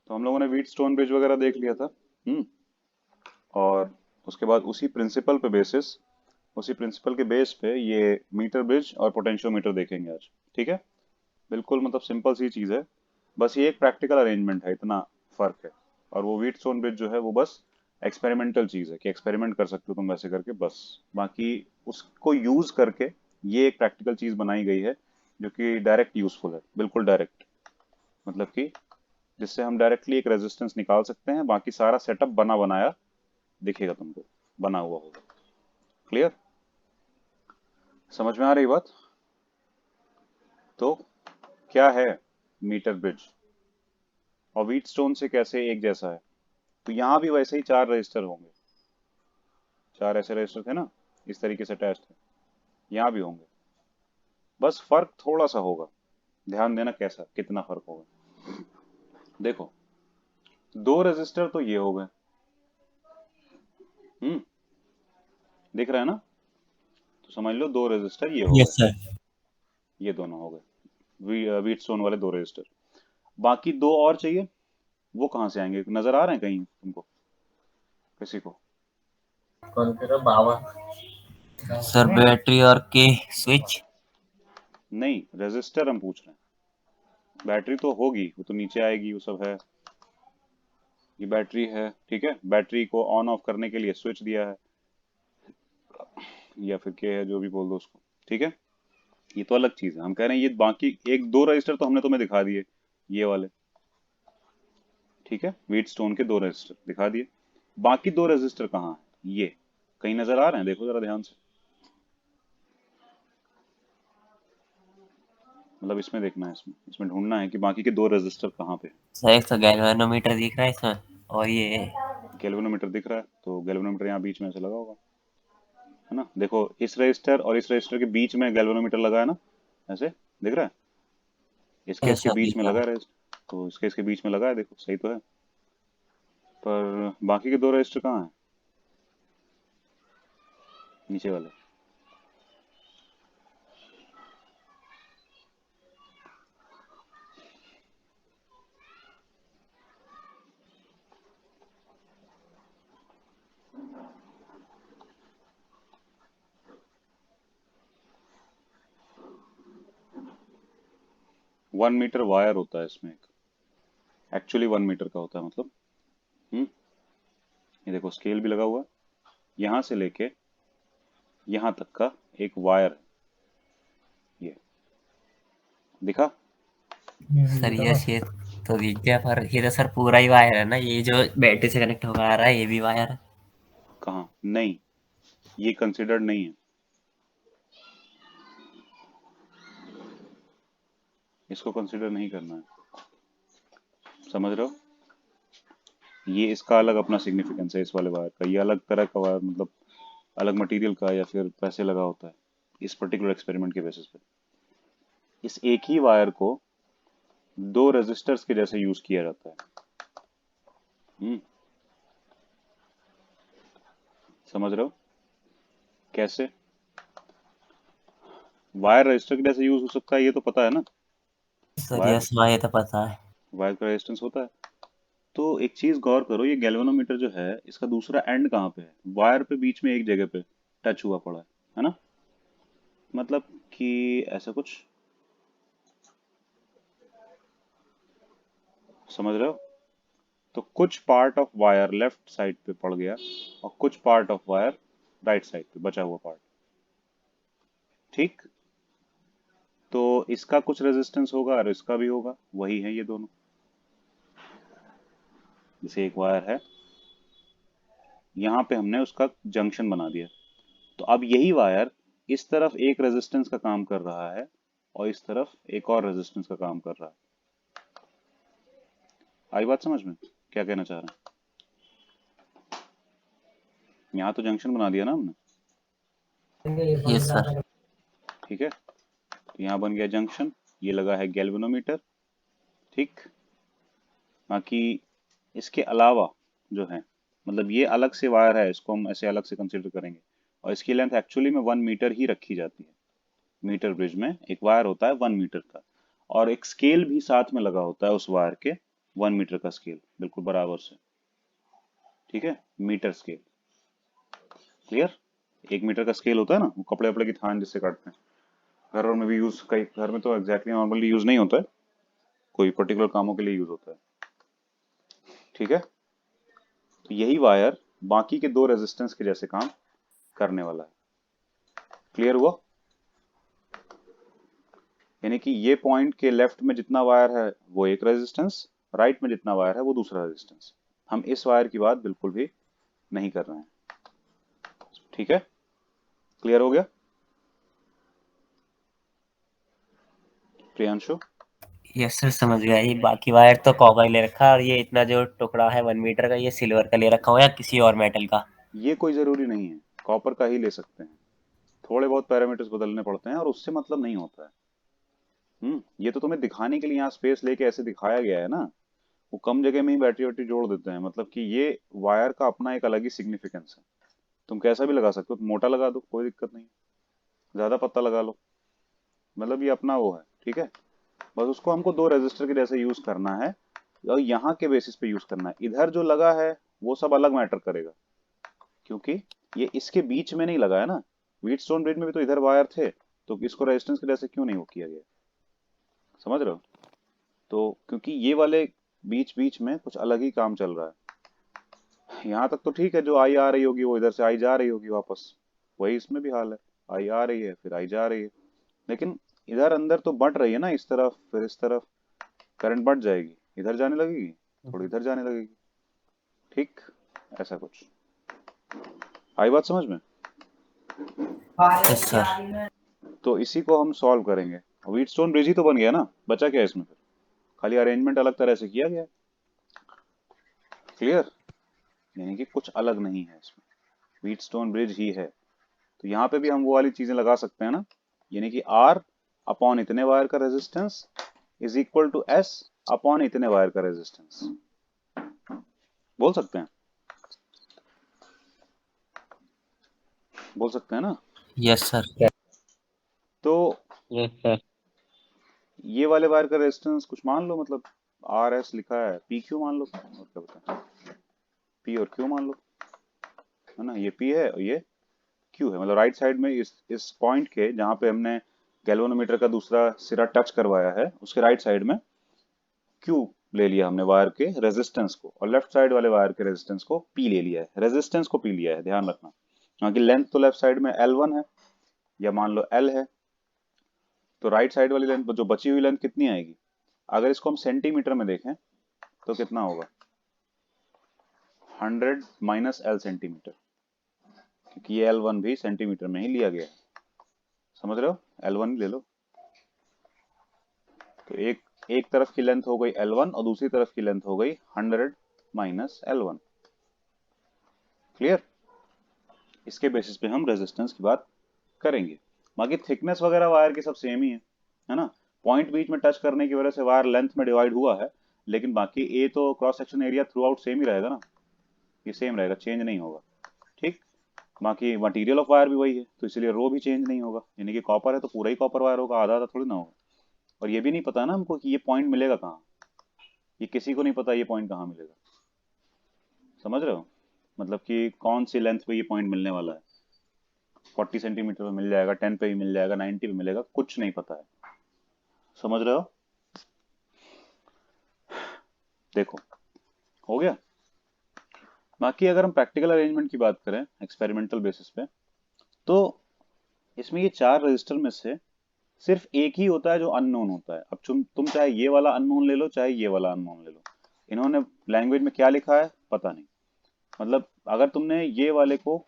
तो हम लोगों ने व्हीटस्टोन ब्रिज वगैरह देख लिया था। हम्म। और उसके बाद उसी प्रिंसिपल के बेस पे ये मीटर ब्रिज और पोटेंशियोमीटर देखेंगे आज। ठीक है। बिल्कुल मतलब सिंपल सी चीज है। बस ये एक प्रैक्टिकल अरेंजमेंट है, इतना फर्क है। और वो व्हीटस्टोन ब्रिज जो है वो बस एक्सपेरिमेंटल चीज है कि एक्सपेरिमेंट कर सकते हो तुम वैसे करके बस। बाकी उसको यूज करके ये एक प्रैक्टिकल चीज बनाई गई है जो कि डायरेक्ट यूजफुल है, बिल्कुल डायरेक्ट। मतलब कि जिससे हम डायरेक्टली एक रेजिस्टेंस निकाल सकते हैं, बाकी सारा सेटअप बना बनाया दिखेगा तुमको, बना हुआ होगा। क्लियर? समझ में आ रही बात? तो क्या है मीटर ब्रिज और व्हीटस्टोन से कैसे एक जैसा है? तो यहाँ भी वैसे ही चार रजिस्टर होंगे। चार ऐसे रजिस्टर थे ना, इस तरीके से अटैच थे। यहाँ भी होंगे। बस फर्क थोड़ा सा होगा। ध्यान देना कैसा कितना फर्क होगा। देखो, दो रजिस्टर तो ये हो गए। हम्म। दिख रहा है ना? तो समझ लो दो रजिस्टर ये हो गए। Yes sir. ये दोनों हो गए व्हीटस्टोन वाले दो रजिस्टर। बाकी दो और चाहिए। वो कहाँ से आएंगे? नजर आ रहे हैं कहीं तुमको, किसी को? कौन कह रहा बाबा? सर बैटरी और के स्विच। नहीं, रजिस्टर हम पूछ रहे हैं। बैटरी तो होगी, वो तो नीचे आएगी, वो सब है। ये बैटरी है, ठीक है। बैटरी को ऑन ऑफ करने के लिए स्विच दिया है, या फिर के है, जो भी बोल दो उसको। ठीक है। ये तो अलग चीज है, हम कह रहे हैं ये बाकी एक दो रजिस्टर तो हमने तुम्हें दिखा दिए, ये वाले। ठीक है, व्हीट स्टोन के दो रजिस्टर दिखा दिए। बाकी दो रजिस्टर कहाँ हैं? ये कहीं नजर आ रहे हैं? देखो जरा ध्यान से। मतलब इसमें देखना है, इसमें इसमें ढूंढना है कि बाकी के दो रजिस्टर कहाँ पे हैं। सर एक तो गैल्वेनोमीटर दिख रहा है इसमें, और ये गैल्वेनोमीटर दिख रहा है, तो गैल्वेनोमीटर यहाँ बीच में ऐसे लगा होगा, है ना? देखो, इस रजिस्टर और इस रजिस्टर के बीच में गैल्वेनोमीटर लगा है ना, ऐसे दिख रहा है। इसके इसके ऐसा बीच दिख में रहा लगा है। है रजिस्टर, तो इसके इसके बीच में लगा है, देखो सही तो है। पर बाकी के दो रजिस्टर कहाँ हैं? नीचे वाले। 1 मीटर वायर होता है इसमें एक। एक्चुअली 1 मीटर का होता है, मतलब। हम्म। ये देखो, स्केल भी लगा हुआ है। यहाँ से लेके यहाँ तक का एक वायर है ये। दिखा? सर यस ये तो दिख गया, पर ये तो सर पूरा ही वायर है ना, ये जो बैटरी से कनेक्ट होकर आ रहा है ये भी वायर है। कहाँ नहीं, ये कंसिडर्ड नहीं है। इसको कंसिडर नहीं करना है। समझ रहे हो? ये इसका अलग अपना सिग्निफिकेंस है, इस वाले वायर का। ये अलग तरह का वायर, मतलब अलग मटेरियल का, या फिर पैसे लगा होता है इस पर्टिकुलर एक्सपेरिमेंट के बेसिस पे। इस एक ही वायर को दो रेजिस्टर्स के जैसे यूज किया जाता है। हम्म। समझ रहे हो कैसे वायर रजिस्टर के जैसे यूज हो सकता है? ये तो पता है ना। सर वायर यस वहाँ ये तो पता है। वायर का रेजिस्टेंस होता है। तो एक चीज गौर करो, ये गैल्वेनोमीटर जो है इसका दूसरा एंड कहाँ पे है? वायर पे बीच में एक जगह पे टच हुआ पड़ा है ना? मतलब कि ऐसा कुछ। समझ रहे हो? तो कुछ part of wire left side पे पड़ गया और कुछ part of wire right side पे बचा हुआ पार्ट। ठीक। तो इसका कुछ रेजिस्टेंस होगा और इसका भी होगा, वही है ये दोनों। जैसे एक वायर है, यहाँ पे हमने उसका जंक्शन बना दिया। तो अब यही वायर इस तरफ एक रेजिस्टेंस का काम कर रहा है और इस तरफ एक और रेजिस्टेंस का काम कर रहा है। आई बात समझ में? क्या कहना चाह रहे हैं? यहाँ तो जंक्शन बना दिया ना हमने। Yes sir. ठीक है। तो यहाँ बन गया जंक्शन। ये लगा है गैल्वेनोमीटर। ठीक। बाकी इसके अलावा जो है, मतलब ये अलग से वायर है, इसको हम ऐसे अलग से कंसिडर करेंगे। और इसकी लेंथ एक्चुअली में 1 मीटर ही रखी जाती है। मीटर ब्रिज में एक वायर होता है 1 मीटर का। और एक स्केल भी साथ में लगा होता है उस वायर के, 1 मीटर का स्केल बिल्कुल बराबर से, ठीक है, मीटर स्केल। क्लियर? 1 मीटर का स्केल होता है ना, वो कपड़े वपड़े की थान जिससे काटते हैं, घरों में भी यूज, कई घर में तो एग्जैक्टली नॉर्मली यूज नहीं होता है, कोई पर्टिकुलर कामों के लिए यूज होता है, ठीक है। तो यही वायर बाकी के दो रेजिस्टेंस के जैसे काम करने वाला है। क्लियर हुआ? यानी कि ये पॉइंट के लेफ्ट में जितना वायर है वो एक रेजिस्टेंस, राइट में जितना वायर है वो दूसरा रेजिस्टेंस। हम इस वायर की बात बिल्कुल भी नहीं कर रहे हैं, ठीक है। क्लियर हो गया प्रियांशु? यस सर, समझ गया। ये बाकी वायर तो कॉपर ले रखा है, और ये इतना जो टुकड़ा है 1 मीटर का, ये सिल्वर का ले रखा हो या किसी और मेटल का? ये कोई जरूरी नहीं है, कॉपर का ही ले सकते हैं। थोड़े बहुत पैरामीटर्स बदलने पड़ते हैं और उससे मतलब नहीं होता है। ये तो तुम्हें दिखाने के लिए यहाँ स्पेस लेके ऐसे दिखाया गया है ना, वो कम जगह में ही बैटरी वैटरी जोड़ देते हैं, मतलब कि ये वायर का अपना एक अलग ही सिग्निफिकेंस है। तुम कैसा भी लगा सकते हो, तुम मोटा लगा दो कोई दिक्कत नहीं, ज्यादा पतला लगा लो, मतलब ये अपना वो है, ठीक है। बस उसको हमको दो रेजिस्टर के जैसे यूज करना है, और यहाँ के बेसिस पे यूज करना है। इधर जो लगा है वो सब अलग मैटर करेगा, क्योंकि ये इसके बीच में नहीं लगा है ना। व्हीटस्टोन ब्रिज में भी तो इधर वायर थे, तो इसको रेजिस्टेंस के जैसे क्यों नहीं वो किया गया, समझ रहे हो? तो क्योंकि ये वाले बीच बीच में कुछ अलग ही काम चल रहा है। यहाँ तक तो ठीक है, जो आई आ रही होगी वो इधर से आई जा रही होगी वापस, वही इसमें भी हाल है, आई आ रही है फिर आई जा रही है। लेकिन इधर अंदर तो बढ़ रही है ना, इस तरफ फिर इस तरफ, करंट बढ़ जाएगी, इधर जाने लगेगी, थोड़ी इधर जाने लगेगी, ठीक, ऐसा कुछ। आई बात समझ में? Yes sir. तो इसी को हम सॉल्व करेंगे। व्हीटस्टोन ब्रिज ही तो बन गया ना, बचा क्या इसमें फिर, खाली अरेंजमेंट अलग तरह से किया गया है। क्लियर? यानी कि कुछ अलग नहीं है इसमें, व्हीटस्टोन ब्रिज ही है। तो यहाँ पे भी हम वो वाली चीजें लगा सकते हैं ना, यानी कि आर अपॉन इतने वायर का resistance is equal to S upon इतने वायर का रेजिस्टेंस, बोल सकते हैं, बोल सकते हैं ना। Yes sir. तो यस सर। ये वाले वायर का रेजिस्टेंस कुछ मान लो, मतलब आर एस लिखा है, पी क्यू मान लो, और क्या बताएं, पी और क्यू मान लो, है ना। ये पी है और ये क्यू है, मतलब राइट साइड में इस पॉइंट के जहां पे हमने गैल्वेनोमीटर का दूसरा सिरा टच करवाया है उसके राइट साइड में क्यू ले लिया हमने वायर के रेजिस्टेंस को, और लेफ्ट साइड वाले वायर के रेजिस्टेंस को पी ले लिया है, रेजिस्टेंस को पी लिया है, ध्यान रखना। क्योंकि लेंथ तो लेफ्ट साइड में L1 है, या मान लो L है, तो राइट साइड वाली लेंथ जो बची हुई लेंथ कितनी आएगी, अगर इसको हम सेंटीमीटर में देखें तो कितना होगा, 100 - L सेंटीमीटर, क्योंकि ये L1 भी सेंटीमीटर में ही लिया गया है, समझ रहे हो, L1 ले लो। तो एक एक तरफ की लेंथ हो गई L1 और दूसरी तरफ की लेंथ हो गई 100 - L1। क्लियर? इसके बेसिस पे हम रेजिस्टेंस की बात करेंगे। बाकी थिकनेस वगैरह वायर की सब सेम ही है ना। पॉइंट बीच में टच करने की वजह से वायर लेंथ में डिवाइड हुआ है, लेकिन बाकी ए तो cross section area throughout same ही रहेगा ना, ये सेम रहेगा, चेंज नहीं होगा, ठीक। बाकी मटेरियल ऑफ वायर भी वही है, तो इसलिए रो भी चेंज नहीं होगा, यानी कि कॉपर है तो पूरा ही कॉपर वायर होगा, आधा आधा थोड़ी ना होगा। और ये भी नहीं पता ना हमको कि ये पॉइंट मिलेगा कहाँ, ये किसी को नहीं पता ये पॉइंट कहाँ मिलेगा, समझ रहे हो, मतलब कि कौन सी लेंथ पे ये पॉइंट मिलने वाला है, 40 सेंटीमीटर पे मिल जाएगा, 10 पे भी मिल जाएगा, 90 पे मिलेगा, कुछ नहीं पता है, समझ रहे हो। देखो, हो गया। बाकी अगर हम प्रैक्टिकल अरेंजमेंट की बात करें एक्सपेरिमेंटल बेसिस पे, तो इसमें ये चार रजिस्टर में से सिर्फ एक ही होता है जो अननोन होता है। अब तुम चाहे ये वाला अननोन ले लो चाहे ये वाला अननोन ले लो, इन्होंने लैंग्वेज में क्या लिखा है पता नहीं, मतलब अगर तुमने ये वाले को,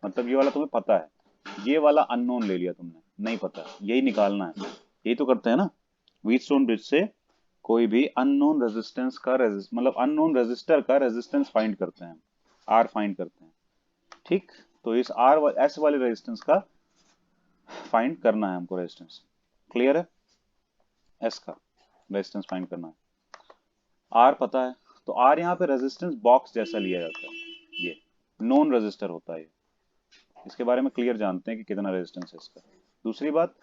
मतलब ये वाला तुम्हें पता है, ये वाला अननोन ले लिया तुमने, नहीं पता, यही निकालना है, यही तो करते हैं ना व्हीटस्टोन ब्रिज से। कोई भी अननोन रेजिस्टेंस का मतलब अननोन रेजिस्टर का रेजिस्टेंस फाइंड करते हैं, आर फाइंड करते हैं, ठीक। तो इस आर एस वाले रेजिस्टेंस का फाइंड करना है हमको, रेजिस्टेंस क्लियर है, एस का रेजिस्टेंस फाइंड करना है, आर पता है, तो आर यहाँ पे रेजिस्टेंस बॉक्स जैसा लिया जाता है, ये नॉन रेजिस्टर होता है, इसके बारे में क्लियर जानते हैं कि कितना रेजिस्टेंस है इसका। दूसरी बात,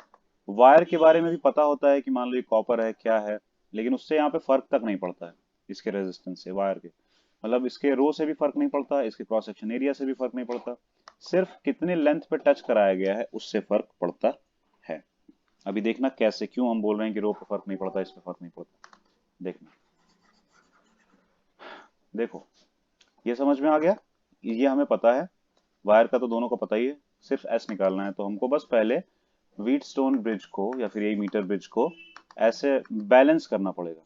वायर के बारे में भी पता होता है कि मान लो ये कॉपर है क्या है, लेकिन उससे यहाँ पे फर्क तक नहीं पड़ता है इसके रेजिस्टेंस से, वायर के। मतलब इसके रो से भी फर्क नहीं पड़ता, इसके क्रॉस सेक्शन एरिया से भी फर्क नहीं पड़ता, सिर्फ कितने लेंथ पे टच कराया गया है उससे फर्क पड़ता है। अभी देखना कैसे, क्यों हम बोल रहे हैं कि रो पे फर्क नहीं पड़ता, इस पे फर्क नहीं पड़ता। देखना, देखो, ये समझ में आ गया, ये हमें पता है, वायर का तो दोनों को पता ही है, सिर्फ एस निकालना है। तो हमको बस पहले व्हीटस्टोन ब्रिज को या फिर यही मीटर ब्रिज को ऐसे बैलेंस करना पड़ेगा।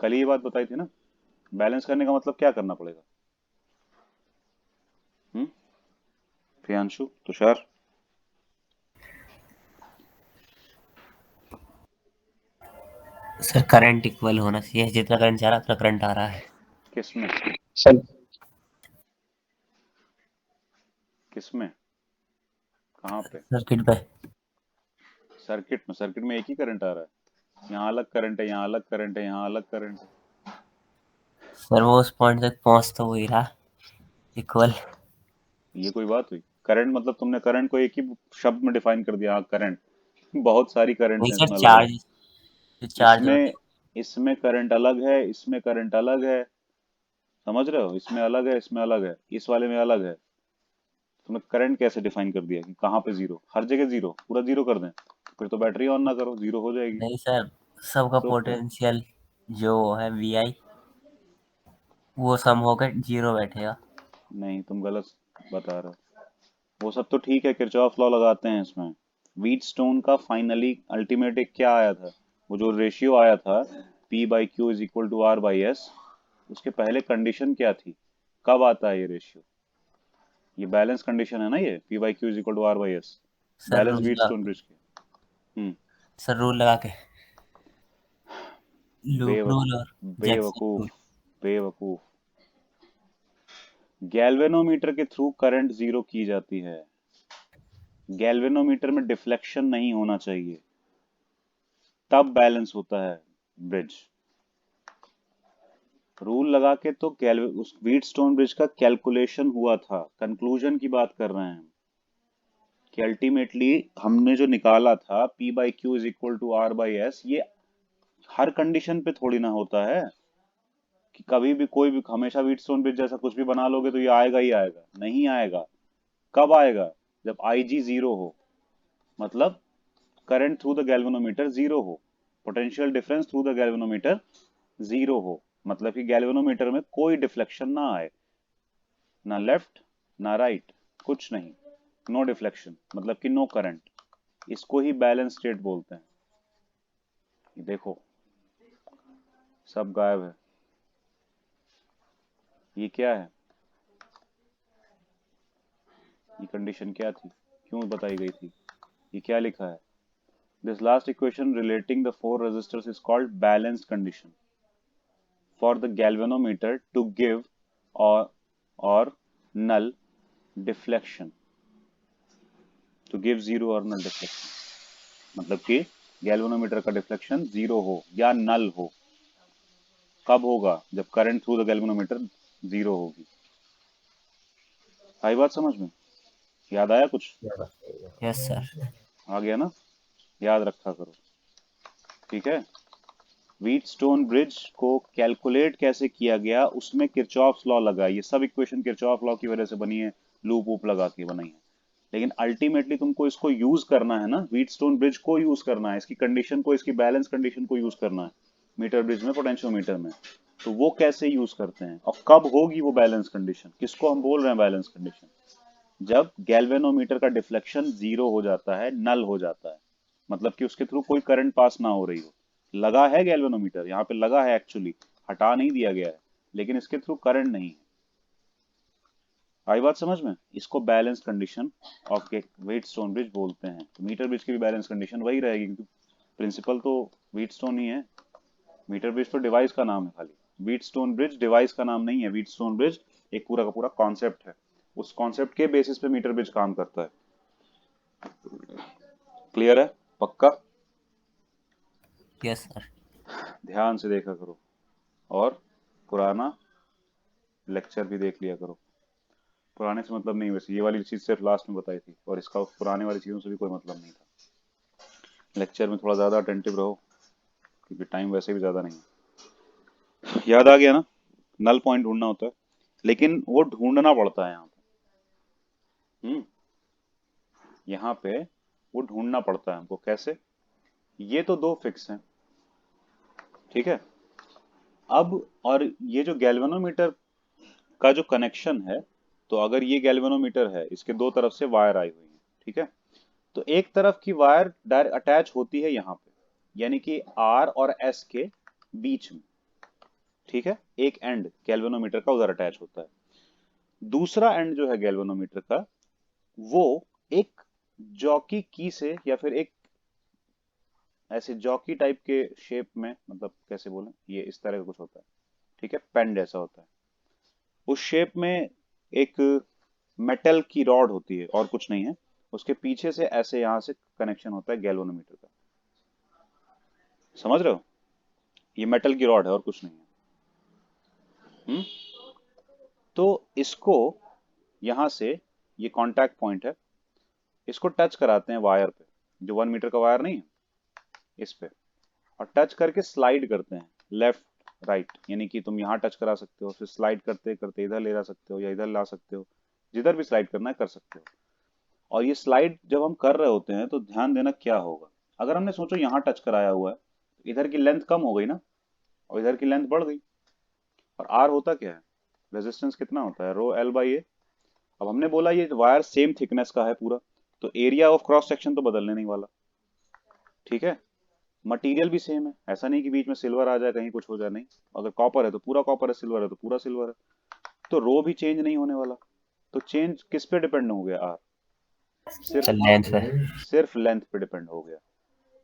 कल ये बात बताई थी ना, बैलेंस करने का मतलब क्या करना पड़ेगा? हम्म, Priyanshu, Tushar? Sir current equal होना चाहिए, जितना करंट जा रहा है उतना करंट आ रहा है। किसमें? सर किसमें? कहाँ पे? सर्किट पे। सर्किट में? सर्किट में एक ही करंट आ रहा है, यहाँ अलग करंट है, यहाँ अलग करंट है, यहाँ अलग करंट है। सर वो उस पॉइंट तक पहुंच तो वही रहा, इक्वल। ये कोई बात हुई? करंट मतलब तुमने करंट को एक ही शब्द में डिफाइन कर दिया, हाँ करंट। बहुत सारी करंट वही है सर इसमें अलग अलग। चार्ज, जो चार्ज होते इसमें इसमें करंट अलग है, इसमें करंट अलग है, समझ रहे हो? इसमें अलग है, इसमें अलग है, इस वाले में अलग है। तुमने करंट कैसे डिफाइन कर दिया कि कहाँ पे जीरो? हर जगह जीरो, पूरा जीरो कर दें? फिर तो बैटरी ऑन ना करो, जीरो हो जाएगी। नहीं सर, सबका तो फिर पोटेंशियल जो है वी आई, वो सम होकर जीरो बैठेगा। नहीं, तुम गलत बता रहे हो। वो सब तो ठीक है, किरचॉफ लॉ लगाते हैं इसमें। व्हीटस्टोन का फाइनली अल्टीमेट एक क्या आया था, वो जो रेशियो आया था, P by Q is equal to R by S, उसके पहले कंडीशन क्या थी? कब आता है ये रेशियो? ये बैलेंस कंडीशन है ना, ये P by Q is equal to R by S, sir balance rule लगा, व्हीटस्टोन ब्रिज के। हम्म। सर रूल लगा के, लूप बेवकूफ, रूल और जैक्सन बेवकूफ, रूल। बेवकूफ। गैल्वेनोमीटर के थ्रू करंट जीरो की जाती है। गैल्वेनोमीटर में डिफ्लेक्शन नहीं होना चाहिए, तब बैलेंस होता है ब्रिज। रूल लगा के तो उस व्हीटस्टोन ब्रिज का कैलकुलेशन हुआ था, कंक्लूजन की बात कर रहे हैं हम, कि अल्टीमेटली हमने जो निकाला था P by Q is equal to R by S, ये हर कंडीशन पे थोड़ी ना होता है कि कभी भी कोई भी हमेशा व्हीटस्टोन ब्रिज जैसा कुछ भी बना लोगे तो ये आएगा ही आएगा, नहीं आएगा। कब आएगा? जब IG जीरो हो, मतलब current through the galvanometer zero हो, potential difference through the galvanometer zero हो, मतलब कि गैल्वेनोमीटर में कोई डिफ्लेक्शन ना आए, ना लेफ्ट ना राइट, कुछ नहीं, नो डिफ्लेक्शन, मतलब कि नो करंट। इसको ही बैलेंस स्टेट बोलते हैं। ये देखो, सब गायब है। ये क्या है? ये कंडीशन क्या थी, क्यों बताई गई थी? ये क्या लिखा है? This last equation relating the four resistors is called balanced condition for the galvanometer to give or null deflection, to give zero or null deflection, मतलब कि गैल्वेनोमीटर का डिफ्लेक्शन जीरो हो या नल हो। कब होगा? जब current through the galvanometer zero होगी। आई बात समझ में? याद आया कुछ? Yes sir. आ गया ना? याद रखा करो, ठीक है? व्हीटस्टोन ब्रिज को कैलकुलेट कैसे किया गया, उसमें किरचॉफ्स लॉ लगा, ये सब इक्वेशन किरचॉफ लॉ की वजह से बनी है, लूप वूप लगा के बनाई है। लेकिन अल्टीमेटली तुमको इसको यूज करना है ना, व्हीटस्टोन ब्रिज को यूज करना है, इसकी कंडीशन को, इसकी बैलेंस कंडीशन को यूज करना है मीटर ब्रिज में, पोटेंशियोमीटर में। तो वो कैसे यूज करते हैं और कब होगी वो बैलेंस कंडीशन? किसको हम बोल रहे हैं बैलेंस कंडीशन? जब गैल्वेनोमीटर का डिफ्लेक्शन जीरो हो जाता है, नल हो जाता है, मतलब कि उसके थ्रू कोई करंट पास ना हो रही हो। लगा है गैल्वेनोमीटर, यहाँ पे लगा है एक्चुअली, हटा नहीं दिया गया है, लेकिन इसके थ्रू करंट नहीं है। आई बात समझ में? इसको balance condition of Wheatstone bridge बोलते हैं। तो मीटर ब्रिज की भी बैलेंस कंडीशन वही रहेगी, क्योंकि प्रिंसिपल तो व्हीटस्टोन ही है। मीटर ब्रिज तो डिवाइस का नाम है खाली, व्हीटस्टोन ब्रिज डिवाइस का नाम नहीं है। व्हीटस्टोन ब्रिज एक पूरा का पूरा कॉन्सेप्ट है, उस कॉन्सेप्ट के बेसिस पे मीटर ब्रिज काम करता है। क्लियर है? पक्का? Yes sir. ध्यान से देखा करो, और पुराना लेक्चर भी देख लिया करो। पुराने से मतलब नहीं, वैसे ये वाली चीज सिर्फ लास्ट में बताई थी, और इसका पुराने वाली चीजों से भी कोई मतलब नहीं था। लेक्चर में थोड़ा ज़्यादा अटेंटिव रहो, क्योंकि टाइम वैसे भी ज़्यादा नहीं है। याद आ गया ना? नल पॉइंट ढूंढना होता है, लेकिन वो ढूंढना पड़ता है यहाँ पे। यहाँ पे वो ढूंढना पड़ता है हमको। कैसे? ये तो दो फिक्स हैं, ठीक है। अब और ये जो गैल्वेनोमीटर का जो कनेक्शन है, तो अगर ये गैल्वेनोमीटर है, इसके दो तरफ से वायर आई हुई है, ठीक है। तो एक तरफ की वायर डायरेक्ट अटैच होती है यहाँ पे, यानी कि आर और एस के बीच में, ठीक है। एक एंड गैल्वेनोमीटर का उधर अटैच होता है। दूसरा एंड जो है गैल्वेनोमीटर का, वो एक जॉकी की से, या फिर एक ऐसे जॉकी टाइप के शेप में, मतलब कैसे बोले, ये इस तरह का कुछ होता है, ठीक है, पेन जैसा होता है। उस शेप में एक मेटल की रॉड होती है, और कुछ नहीं है। उसके पीछे से ऐसे यहां से कनेक्शन होता है गैल्वेनोमीटर का। समझ रहे हो? ये मेटल की रॉड है और कुछ नहीं है। हम्म। तो इसको यहां से, ये कांटेक्ट पॉइंट है, इसको टच कराते हैं वायर पे, जो 1 मीटर का वायर नहीं है, इस पे। और टच करके स्लाइड करते हैं लेफ्ट राइट, यानी कि तुम यहाँ टच करा सकते हो, फिर स्लाइड करते करते इधर ले जा सकते हो, या इधर ला सकते हो, जिधर भी स्लाइड करना है कर सकते हो। और ये स्लाइड जब हम कर रहे होते हैं तो ध्यान देना क्या होगा। अगर हमने सोचो यहाँ टच कराया हुआ है, तो इधर की लेंथ कम हो गई ना, और इधर की लेंथ बढ़ गई। और आर होता क्या है? रेजिस्टेंस कितना होता है? रो एल बाई ए। अब हमने बोला ये वायर सेम थिकनेस का है पूरा, तो एरिया ऑफ क्रॉस सेक्शन तो बदलने नहीं वाला, ठीक है। मटेरियल भी सेम है, ऐसा नहीं कि बीच में सिल्वर आ जाए, कहीं कुछ हो जाए, नहीं। अगर कॉपर है तो पूरा कॉपर है, सिल्वर है तो पूरा सिल्वर है। तो रो भी चेंज नहीं होने वाला। तो चेंज किस पे डिपेंड हो गया? आर। सिर्फ चल लेंथ पे। सिर्फ लेंथ पे डिपेंड हो गया।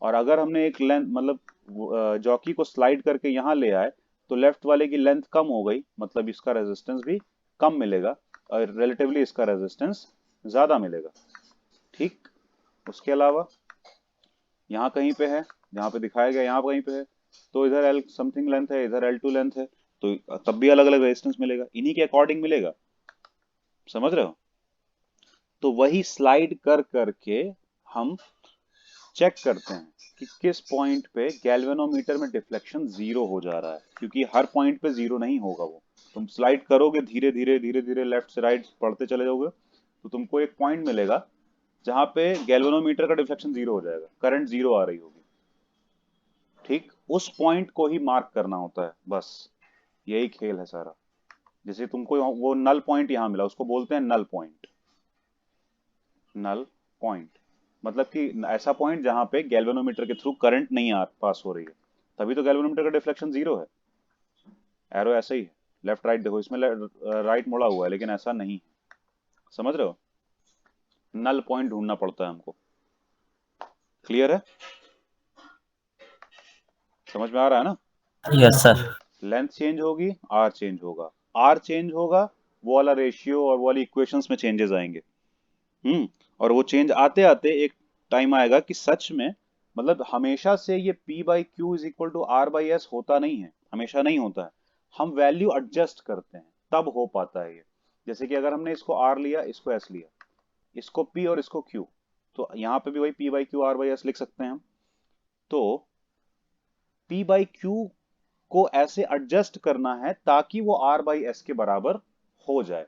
और अगर हमने एक लेंथ, मतलब जॉकी को स्लाइड करके यहाँ ले आए, तो लेफ्ट वाले की लेंथ कम हो गई, मतलब इसका रेजिस्टेंस भी कम मिलेगा, और रिलेटिवली इसका रेजिस्टेंस ज्यादा मिलेगा, ठीक। उसके अलावा यहाँ कहीं पे है, जहाँ पे दिखाया गया यहाँ कहीं पे है, तो इधर एल समथिंग लेंथ है, इधर एल टू लेंथ है, तो तब भी अलग अलग रेजिस्टेंस मिलेगा, इन्हीं के अकॉर्डिंग मिलेगा। समझ रहे हो? तो वही स्लाइड कर करके हम चेक करते हैं कि किस पॉइंट पे गैल्वेनोमीटर में डिफ्लेक्शन जीरो हो जा रहा है, क्योंकि हर पॉइंट पे जीरो नहीं होगा वो। तुम स्लाइड करोगे धीरे धीरे धीरे धीरे, लेफ्ट से राइट पढ़ते चले जाओगे, तो तुमको एक पॉइंट मिलेगा जहां पे गैल्वेनोमीटर का डिफ्लेक्शन जीरो हो जाएगा, करंट जीरो आ रही होगी, ठीक। उस पॉइंट को ही मार्क करना होता है, बस यही खेल है सारा। जैसे तुमको वो नल पॉइंट यहाँ मिला, उसको बोलते हैं नल पॉइंट। नल पॉइंट मतलब कि ऐसा पॉइंट जहां पे गैल्वेनोमीटर के थ्रू करंट नहीं आ पास हो रही है, तभी तो गैल्वेनोमीटर का डिफ्लेक्शन जीरो है। एरो ऐसा ही है, लेफ्ट राइट देखो, इसमें राइट मुड़ा हुआ है, लेकिन ऐसा नहीं है। समझ रहे हो? नल पॉइंट ढूंढना पड़ता है हमको। क्लियर है? समझ में आ रहा है ना? Yes sir. लेंथ चेंज होगी, आर चेंज होगा। आर चेंज होगा, वो वाला रेशियो और वो वाली इक्वेशंस में चेंजेस आएंगे। और वो चेंज आते आते एक टाइम आएगा कि सच में, मतलब हमेशा से ये P by Q is equal to R by S होता नहीं है, हमेशा नहीं होता है। हम वैल्यू एडजस्ट करते हैं, तब हो पाता है ये। जैसे कि अगर हमने इसको R लिया, इसको S लिया, इसको P और इसको Q, तो यहाँ पे भी वही P by Q R by S लिख सकते हैं हम। तो P बाई क्यू को ऐसे एडजस्ट करना है ताकि वो R बाई एस के बराबर हो जाए।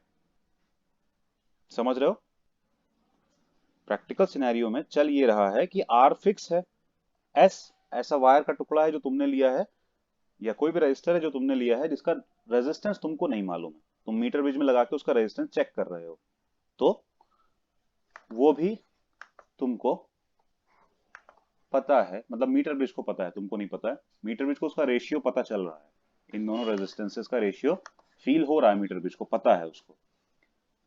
समझ रहे हो? प्रैक्टिकल सिनेरियो में चल ये रहा है कि R फिक्स है, एस ऐसा वायर का टुकड़ा है जो तुमने लिया है, या कोई भी रजिस्टर है जो तुमने लिया है, जिसका रेजिस्टेंस तुमको नहीं मालूम है, तुम मीटर ब्रिज में लगा के उसका रेजिस्टेंस चेक कर रहे हो, तो वो भी तुमको पता है, मतलब मीटर ब्रिज को पता है, तुमको नहीं पता है। मीटर ब्रिज को उसका रेशियो पता चल रहा है, इन दोनों रेजिस्टेंसेस का रेशियो फील हो रहा है, मीटर ब्रिज को पता है उसको।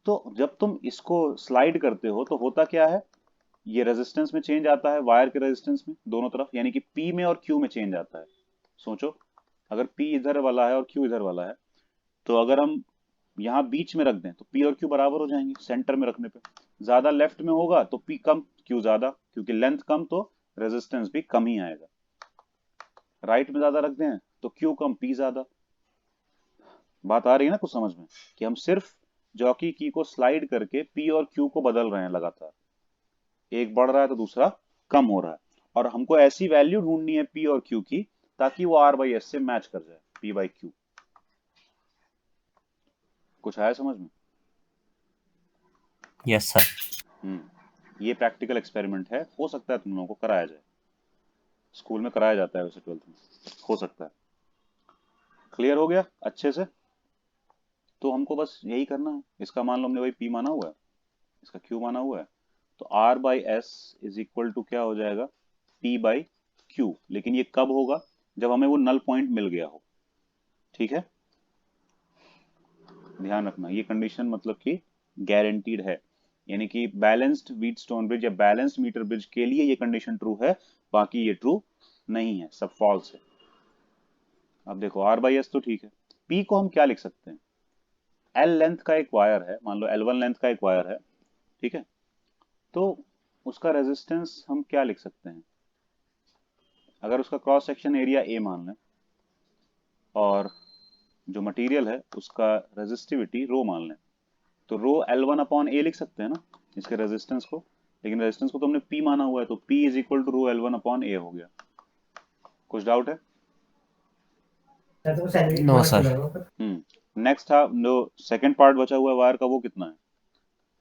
तो जब तुम इसको स्लाइड करते हो तो होता क्या है, ये रेजिस्टेंस में चेंज आता है, वायर के रेजिस्टेंस में दोनों तरफ, यानी कि P में और Q में चेंज आता है। सोचो, अगर P इधर वाला है और Q इधर वाला है, तो अगर हम यहाँ बीच में रख दें तो P और Q बराबर हो जाएंगे, सेंटर में रखने पे। ज्यादा लेफ्ट में होगा तो P कम, Q ज्यादा, क्योंकि लेंथ कम तो रेजिस्टेंस भी कम ही आएगा। राइट में ज्यादा रख दें तो Q कम, P ज्यादा। बात आ रही है ना कुछ समझ में? कि हम सिर्फ जॉकी की को स्लाइड करके P और Q को बदल रहे हैं लगातार, एक बढ़ रहा है तो दूसरा कम हो रहा है। और हमको ऐसी वैल्यू ढूंढनी है पी और क्यू की ताकि वो आर बाई एस से मैच कर जाए, पी बाई क्यू। कुछ आया समझ में? Yes sir. ये प्रैक्टिकल एक्सपेरिमेंट है, हो सकता है तुम लोगों को कराया जाए, स्कूल में कराया जाता है वैसे 12th में, हो सकता है। क्लियर हो गया अच्छे से? तो हमको बस यही करना है, इसका मान लो हमने वही पी माना हुआ है, इसका क्यू माना हुआ है, तो R by S is equal to क्या हो जाएगा, पी बाई क्यू। लेकिन ये कब होगा, जब हमें वो नल पॉइंट मिल गया हो। ठीक है, ध्यान रखना ये कंडीशन मतलब कि गारंटीड है, यानी कि बैलेंस्ड व्हीटस्टोन ब्रिज या बैलेंस्ड मीटर ब्रिज के लिए ये कंडीशन ट्रू है, बाकी ये ट्रू नहीं है, सब फॉल्स है। अब देखो आर बाई एस तो ठीक है, पी को हम क्या लिख सकते हैं, एल लेंथ का एक वायर है, मान लो एल वन लेंथ का एक वायर है, ठीक है, तो उसका रेजिस्टेंस हम क्या लिख सकते हैं, अगर उसका क्रॉस सेक्शन एरिया ए मान लें और जो मटेरियल है उसका रेजिस्टिविटी रो मान लें, तो रो एल वन अपॉन ए लिख सकते हैं ना इसके रेजिस्टेंस को। लेकिन रेजिस्टेंस को तो हमने पी माना हुआ है, तो P is equal to rho L one upon A हो गया। कुछ डाउट है? No sir. नेक्स्ट था जो सेकंड पार्ट बचा हुआ है वायर का, वो कितना है,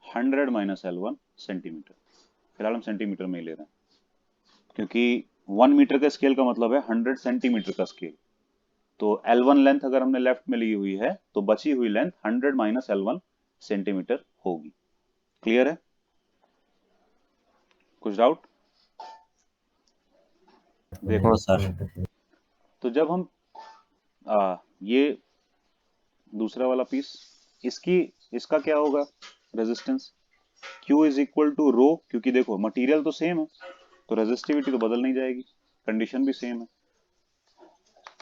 100 - L1 सेंटीमीटर। फिलहाल हम सेंटीमीटर में ही ले रहे हैं, क्योंकि 1 मीटर का स्केल का मतलब है 100 सेंटीमीटर का स्केल। तो L1 लेंथ अगर हमने लेफ्ट में ली हुई है तो बची हुई लेंथ 100 - L1 सेंटीमीटर होगी। क्लियर है? कुछ डाउट? देखो, नो सर। तो जब हम ये दूसरा वाला पीस, इसकी इसका क्या होगा resistance, Q is equal to rho, क्योंकि देखो मटेरियल तो सेम है तो रेजिस्टिविटी तो बदल नहीं जाएगी, कंडीशन भी सेम है,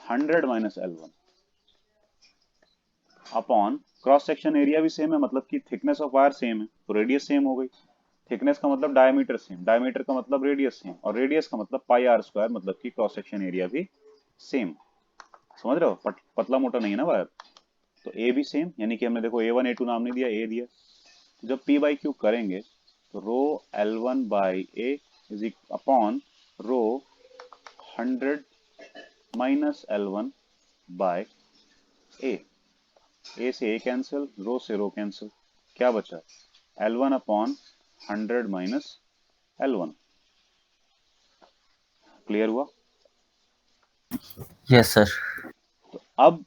100 - L1 upon cross section area भी सेम है, मतलब कि थिकनेस ऑफ वायर सेम है तो रेडियस सेम हो गई। थिकनेस का मतलब डायमीटर सेम, डायमीटर का मतलब रेडियस सेम, और रेडियस का मतलब पाई आर स्क्वायर, मतलब कि क्रॉस सेक्शन एरिया भी सेम। समझ रहे हो, पतला मोटा नहीं है ना वायर। तो ए भी सेम, यानी कि हमने देखो ए वन ए टू नाम नहीं दिया, ए दिया। तो जब पी बाई क्यू करेंगे तो rho L one by A is upon rho 100 - L1 by A. A से ए कैंसिल, रो से रो कैंसिल, क्या बचा, L1 अपॉन 100 - L1। क्लियर हुआ? Yes sir. तो अब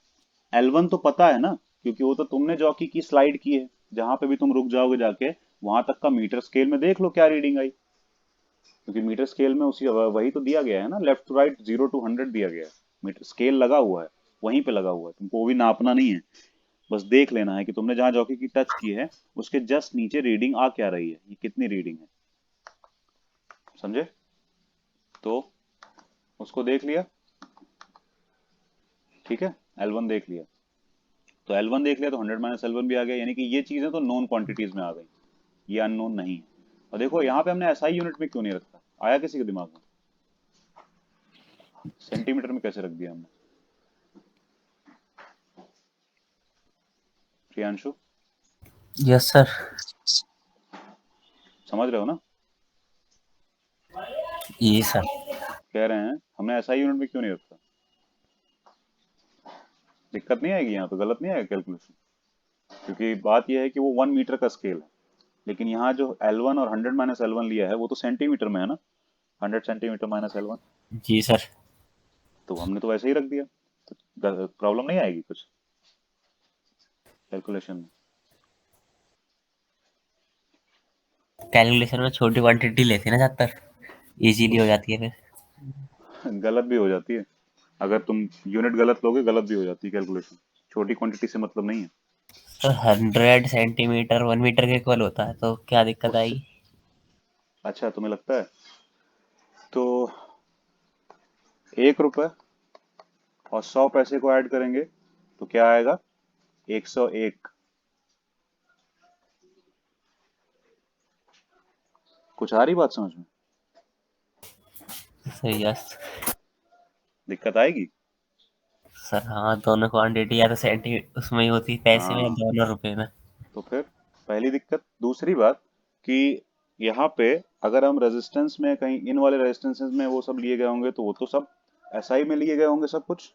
L1 तो पता है ना, क्योंकि वो तो तुमने जॉकी की स्लाइड की है, जहां पे भी तुम रुक जाओगे जाके वहां तक का मीटर स्केल में देख लो क्या रीडिंग आई, क्योंकि मीटर स्केल में उसी वही तो दिया गया है ना, लेफ्ट टू राइट 0 to 100 दिया गया है, मीटर स्केल लगा हुआ है, वहीं पे लगा हुआ है, तुमको वो भी नापना नहीं है, बस देख लेना है कि तुमने जहां जॉकी की टच की है उसके जस्ट नीचे रीडिंग आ क्या रही है, ये कितनी रीडिंग है। समझे? तो उसको देख लिया, ठीक है, L1 देख लिया, तो L1 देख लिया तो 100 - L1 भी आ गया, यानी कि ये चीजें तो नोन क्वांटिटीज में आ गई, ये अननोन नहीं है। और देखो यहाँ पे हमने एसआई यूनिट में क्यों नहीं रखा, आया किसी के दिमाग में, सेंटीमीटर में कैसे रख दिया हमने? Priyanshu, yes sir. समझ रहे हो ना? ये सर। कह रहे हैं हमने एसआई यूनिट में क्यों नहीं रखा, दिक्कत नहीं आएगी यहाँ पे, गलत नहीं आएगा कैलकुलेशन, क्योंकि बात यह है कि वो 1 मीटर का स्केल है, लेकिन यहाँ जो L1 और 100 - L1 लिया है वो तो सेंटीमीटर में है ना, 100 सेंटीमीटर - L1, जी सर। तो हमने तो वैसे ही रख दिया, तो प्रॉब्लम नहीं आएगी कुछ कैलकुलेशन में। कैलकुलेशन में छोटी क्वांटिटी लेते हैं ना ज्यादातर, इजीली हो जाती है फिर। गलत भी हो जाती है, अगर तुम यूनिट गलत लोगे गलत भी हो जाती है कैलकुलेशन, छोटी क्वांटिटी से मतलब नहीं है। सर 100 सेंटीमीटर 1 मीटर के इक्वल होता है तो क्या दिक्कत उससे आएगी? अच्छा तुम्हें लगता है, तो 1 रुपए और 100 पैसे को ऐड करेंगे तो क्या आएगा, 101। कुछ आ रही बात समझ में? Sir yes. दिक्कत आएगी? सर हाँ, दोनों क्वांटिटी या तो सेंटीमीटर उसमें ही होती, पैसे में, या हाँ, दोनों रुपए में। तो फिर पहली दिक्कत, दूसरी बात कि यहाँ पे अगर हम रेजिस्टेंस में कहीं इन वाले रेजिस्टेंसेस में वो सब लिए गए होंगे तो वो तो सब एसआई में लिए गए होंगे सब कुछ,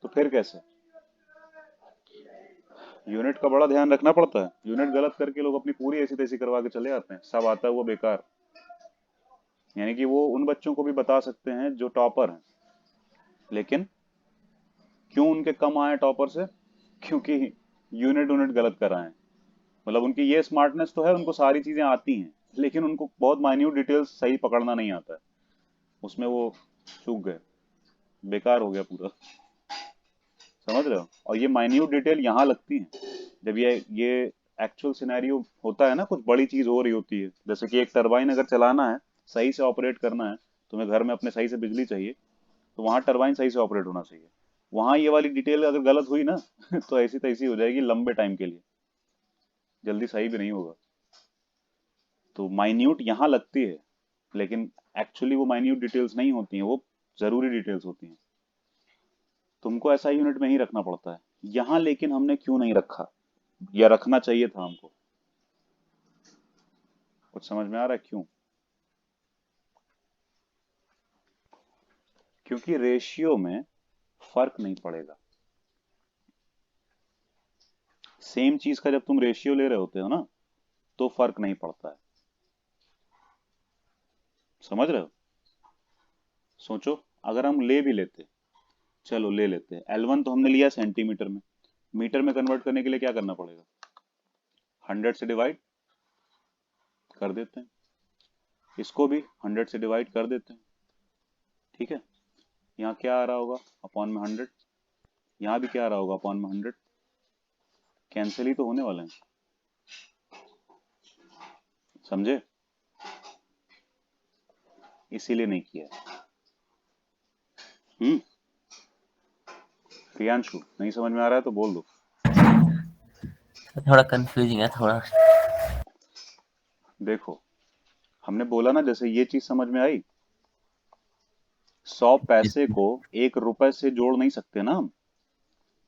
तो फिर कैसे? यूनिट का बड़ा ध्यान रखना पड़ता है। यूनिट गलत करके लोग अपनी पूरी ऐसी तैसी करवा के चले आते हैं, सब आता है वो बेकार। यानी कि वो उन बच्चों को भी बता सकते हैं जो टॉपर हैं, लेकिन क्यों उनके कम आए टॉपर से? क्योंकि यूनिट यूनिट गलत कराएं। मतलब उनकी ये स्मार्टनेस तो है, उनको सारी चीजें आती हैं, लेकिन उनको बहुत माइन्यूट डिटेल्स सही पकड़ना नहीं आता है, उसमें वो चूक गए, बेकार हो गया पूरा। समझ रहे हो? और ये माइन्यूट डिटेल यहाँ लगती है जब ये एक्चुअल सिनेरियो होता है ना, कुछ बड़ी चीज हो रही होती है, जैसे कि एक टरबाइन अगर चलाना है, सही से ऑपरेट करना है, तुम्हें घर में अपने सही से बिजली चाहिए, तो वहां टरबाइन सही से ऑपरेट होना चाहिए। वहां ये वाली डिटेल अगर गलत हुई ना तो ऐसी तैसी हो जाएगी लंबे टाइम के लिए, जल्दी सही भी नहीं होगा। तो माइन्यूट यहाँ लगती है, लेकिन एक्चुअली वो माइन्यूट डिटेल्स नहीं होती हैं, वो जरूरी डिटेल्स होती हैं। तुमको ऐसा यूनिट में ही रखना पड़ता है यहाँ, लेकिन हमने क्यों नहीं रखा, या रखना चाहिए था हमको? कुछ समझ में आ रहा है क्यों? क्योंकि रेशियो में फर्क नहीं पड़ेगा। सेम चीज का जब तुम रेशियो ले रहे होते हो ना, तो फर्क नहीं पड़ता है। समझ रहे हो? सोचो, अगर हम ले भी लेते, चलो ले लेते, L1 तो हमने लिया सेंटीमीटर में, मीटर में कन्वर्ट करने के लिए क्या करना पड़ेगा? 100 से डिवाइड कर देते हैं, इसको भी 100 से डिवाइड कर देते हैं। ठीक है, यहाँ क्या आ रहा होगा? अपॉन में 100। यहाँ भी क्या आ रहा होगा? अपॉन में 100। कैंसिल ही तो होने वाले हैं, समझे? इसीलिए नहीं किया। प्रियांशु, नहीं समझ में आ रहा है तो बोल दो। थोड़ा कंफ्यूजिंग है थोड़ा। देखो, हमने बोला ना, जैसे ये चीज समझ में आई, 100 पैसे को 1 रुपए से जोड़ नहीं सकते ना हम,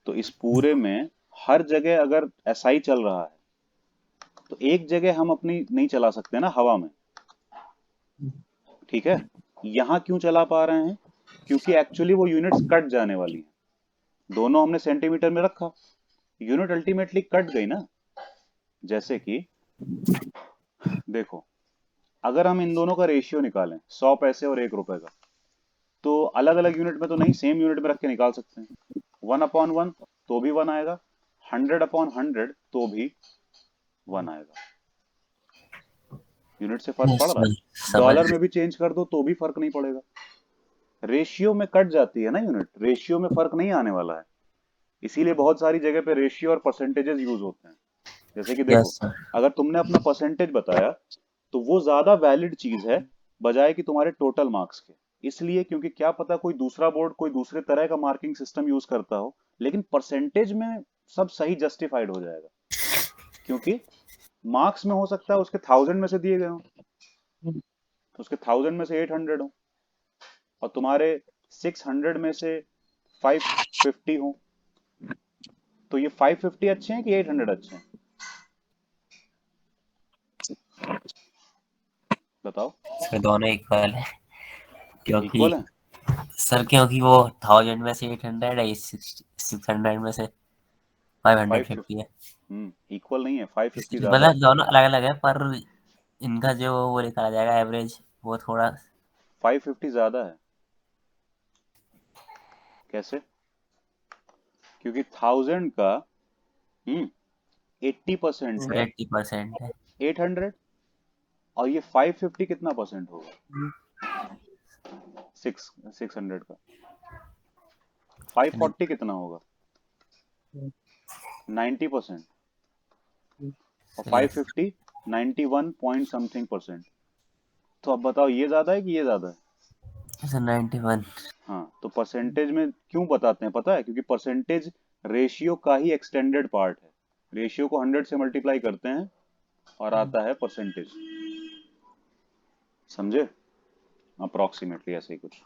तो इस पूरे में हर जगह अगर एसआई चल रहा है, तो एक जगह हम अपनी नहीं चला सकते ना, हवा में। ठीक है, यहाँ क्यों चला पा रहे हैं? क्योंकि एक्चुअली वो यूनिट्स कट जाने वाली हैं। दोनों हमने सेंटीमीटर में रखा, यूनिट अल्टीमेटली कट गई ना। जैसे कि देखो, अगर हम इन दोनों का रेशियो निकालें, 100 पैसे और 1 रुपए का, तो अलग अलग यूनिट में तो नहीं, सेम यूनिट में रख के निकाल सकते हैं। 1/1 तो भी 1 आएगा, 100/100 तो भी 1 आएगा। यूनिट से फर्क पड़ रहा समझ है? समझ डॉलर में भी चेंज कर दो तो भी फर्क नहीं पड़ेगा। रेशियो में कट जाती है ना यूनिट, रेशियो में फर्क नहीं आने वाला है। इसीलिए बहुत सारी जगह पे रेशियो और परसेंटेजेस यूज होते हैं। जैसे कि देखो, यस सर। अगर तुमने अपना परसेंटेज बताया, तो वो ज्यादा वैलिड चीज है बजाय कि तुम्हारे टोटल मार्क्स के। इसलिए क्योंकि क्या पता कोई दूसरा बोर्ड कोई दूसरे तरह का मार्किंग सिस्टम यूज करता हो, लेकिन परसेंटेज में सब सही जस्टिफाइड हो जाएगा। क्योंकि मार्क्स में हो सकता है उसके 1000 में से दिए गए हो, उसके 1000 में से 800 हो, और तुम्हारे 600 में से 550 हो। तो ये 550 अच्छे हैं कि 800 अच्छे हैं? बताओ। सर दोनों इक्वल है, क्योंकि इक्वल है? क्योंकि वो 1000 में से 800 है, 600 में से 550 550? है। इक्वल नहीं है, 550 ज्यादा है। मतलब दोनों अलग अलग है, पर इनका जो वो निकाला जाएगा एवरेज, वो थोड़ा। 550 ज्यादा है। कैसे? क्योंकि 1000 का 80% सर है 80% है। 800, और ये 550 कितना परसेंट होगा? 600 का 540 कितना होगा? 90%। और यस 550 91 पॉइंट समथिंग परसेंट। तो अब बताओ, ये ज्यादा है कि ये ज्यादा है? सर 91। हाँ, तो परसेंटेज में क्यों बताते हैं पता है? क्योंकि परसेंटेज रेशियो का ही एक्सटेंडेड पार्ट है। रेशियो को 100 से मल्टीप्लाई करते हैं और आता है परसेंटेज। समझे? अप्रोक्सीमेटली ऐसे ही कुछ।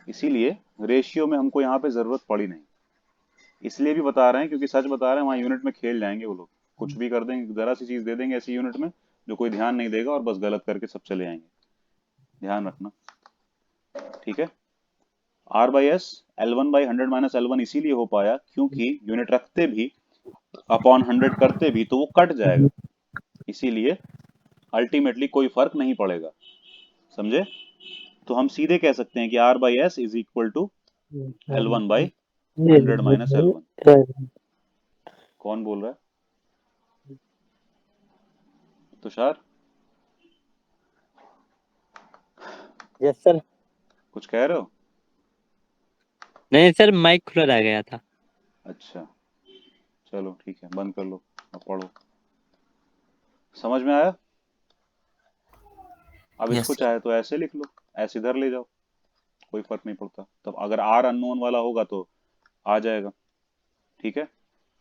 इसीलिए रेशियो में हमको यहाँ पे जरूरत पड़ी नहीं। इसलिए भी बता रहे हैं क्योंकि सच बता रहे हैं, वहाँ यूनिट में खेल जाएंगे वो लोग, कुछ भी कर देंगे, जरा सी चीज दे देंगे ऐसी यूनिट में, जो कोई ध्यान नहीं देगा और बस गलत करके सब चले आएंगे, ध्यान रखना। ठीक है, are by S L1/100 - L1 इसीलिए हो पाया क्योंकि यूनिट रखते भी अपॉन 100 करते भी तो वो कट जाएगा, इसीलिए अल्टीमेटली कोई फर्क नहीं पड़ेगा, समझे। तो हम सीधे कह सकते हैं कि R/S = L1/100 - L1। कौन बोल रहा है? Tushar, yes sir. कुछ कह रहे हो? नहीं सर, माइक खुला रह गया था। अच्छा, चलो ठीक है, बंद कर लो, अब पढ़ो। समझ में आया? अब यस इसको सर। चाहे तो ऐसे लिख लो, ऐसे इधर ले जाओ, कोई फर्क नहीं पड़ता। तब अगर आर अननोन वाला होगा तो आ जाएगा, ठीक है।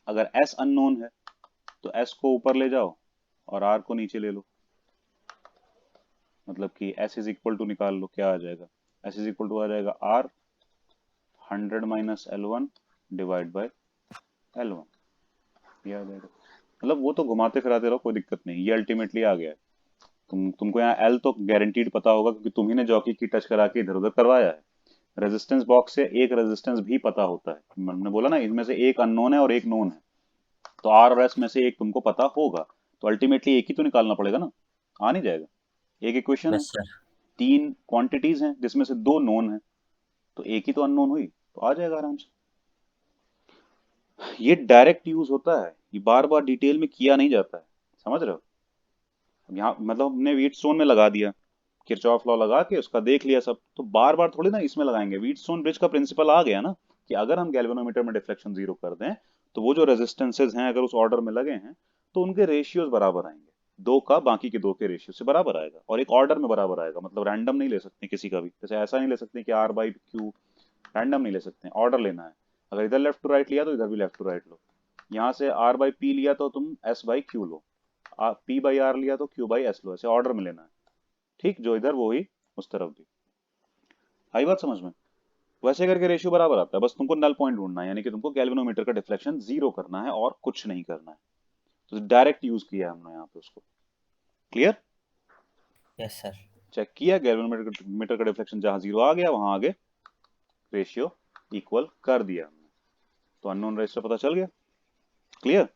अगर एस अननोन है तो एस को ऊपर ले जाओ और आर को नीचे ले लो, मतलब कि एस इज इक्वल टू निकाल लो, क्या आ जाएगा? एस इज इक्वल टू आ जाएगा आर 100 - L1 / L1, ये आ जाएगा। मतलब वो तो घुमाते फिराते रहो, कोई दिक्कत नहीं, ये अल्टीमेटली आ गया है। तुमको यहाँ एल तो गारंटीड पता होगा क्योंकि तुम ही ने जॉकी की टच करा के इधर उधर करवाया है। रेजिस्टेंस बॉक्स से एक रेजिस्टेंस भी पता होता है, मैंने बोला ना इनमें से एक अननोन है और एक नोन है, तो आर और एस में से एक तुमको पता होगा, तो अल्टीमेटली एक ही तो निकालना पड़ेगा ना, आ नहीं जाएगा। एक इक्वेशन है, यस सर। तीन क्वांटिटीज हैं जिसमें से दो नोन है, तो एक ही तो अननोन हुई, तो आ जाएगा आराम से। ये डायरेक्ट यूज होता है, ये बार बार डिटेल में किया नहीं जाता है, समझ रहे हो। अब यहाँ मतलब हमने व्हीटस्टोन में लगा दिया, किरचॉफ लॉ लगा के उसका देख लिया सब, तो बार बार थोड़ी ना इसमें लगाएंगे। व्हीटस्टोन ब्रिज का प्रिंसिपल आ गया ना कि अगर हम गैल्वेनोमीटर में डिफ्लेक्शन जीरो कर दें तो वो जो रेजिस्टेंसेज हैं अगर उस ऑर्डर में लगे हैं तो उनके रेशियोज बराबर आएंगे, दो का बाकी के दो के रेशियो से बराबर आएगा और एक ऑर्डर में बराबर आएगा, मतलब रैंडम नहीं ले सकते किसी का भी, जैसे ऐसा नहीं ले सकते कि R/Q, रैंडम नहीं ले सकते, ऑर्डर लेना है। अगर इधर लेफ्ट टू राइट लिया तो इधर भी लेफ्ट टू राइट लो, यहाँ से R/P लिया तो तुम S/Q लो, P/R लिया तो Q/S लो, ऐसे ऑर्डर में लेना है, ठीक, जो इधर वो ही उस तरफ भी। आई बात समझ में? वैसे करके रेशियो बराबर आता है, बस तुमको नल पॉइंट ढूंढना है, यानी कि तुमको गैल्वेनोमीटर का डिफ्लेक्शन जीरो करना है और कुछ नहीं करना है। तो डायरेक्ट यूज किया है हमने यहाँ पे उसको, क्लियर। Yes sir. चेक किया गैल्वेनोमीटर का डिफ्लेक्शन जहां जीरो आ गया वहां आगे रेशियो इक्वल कर दिया हमने, तो अननोन रेशियो पता चल गया, क्लियर।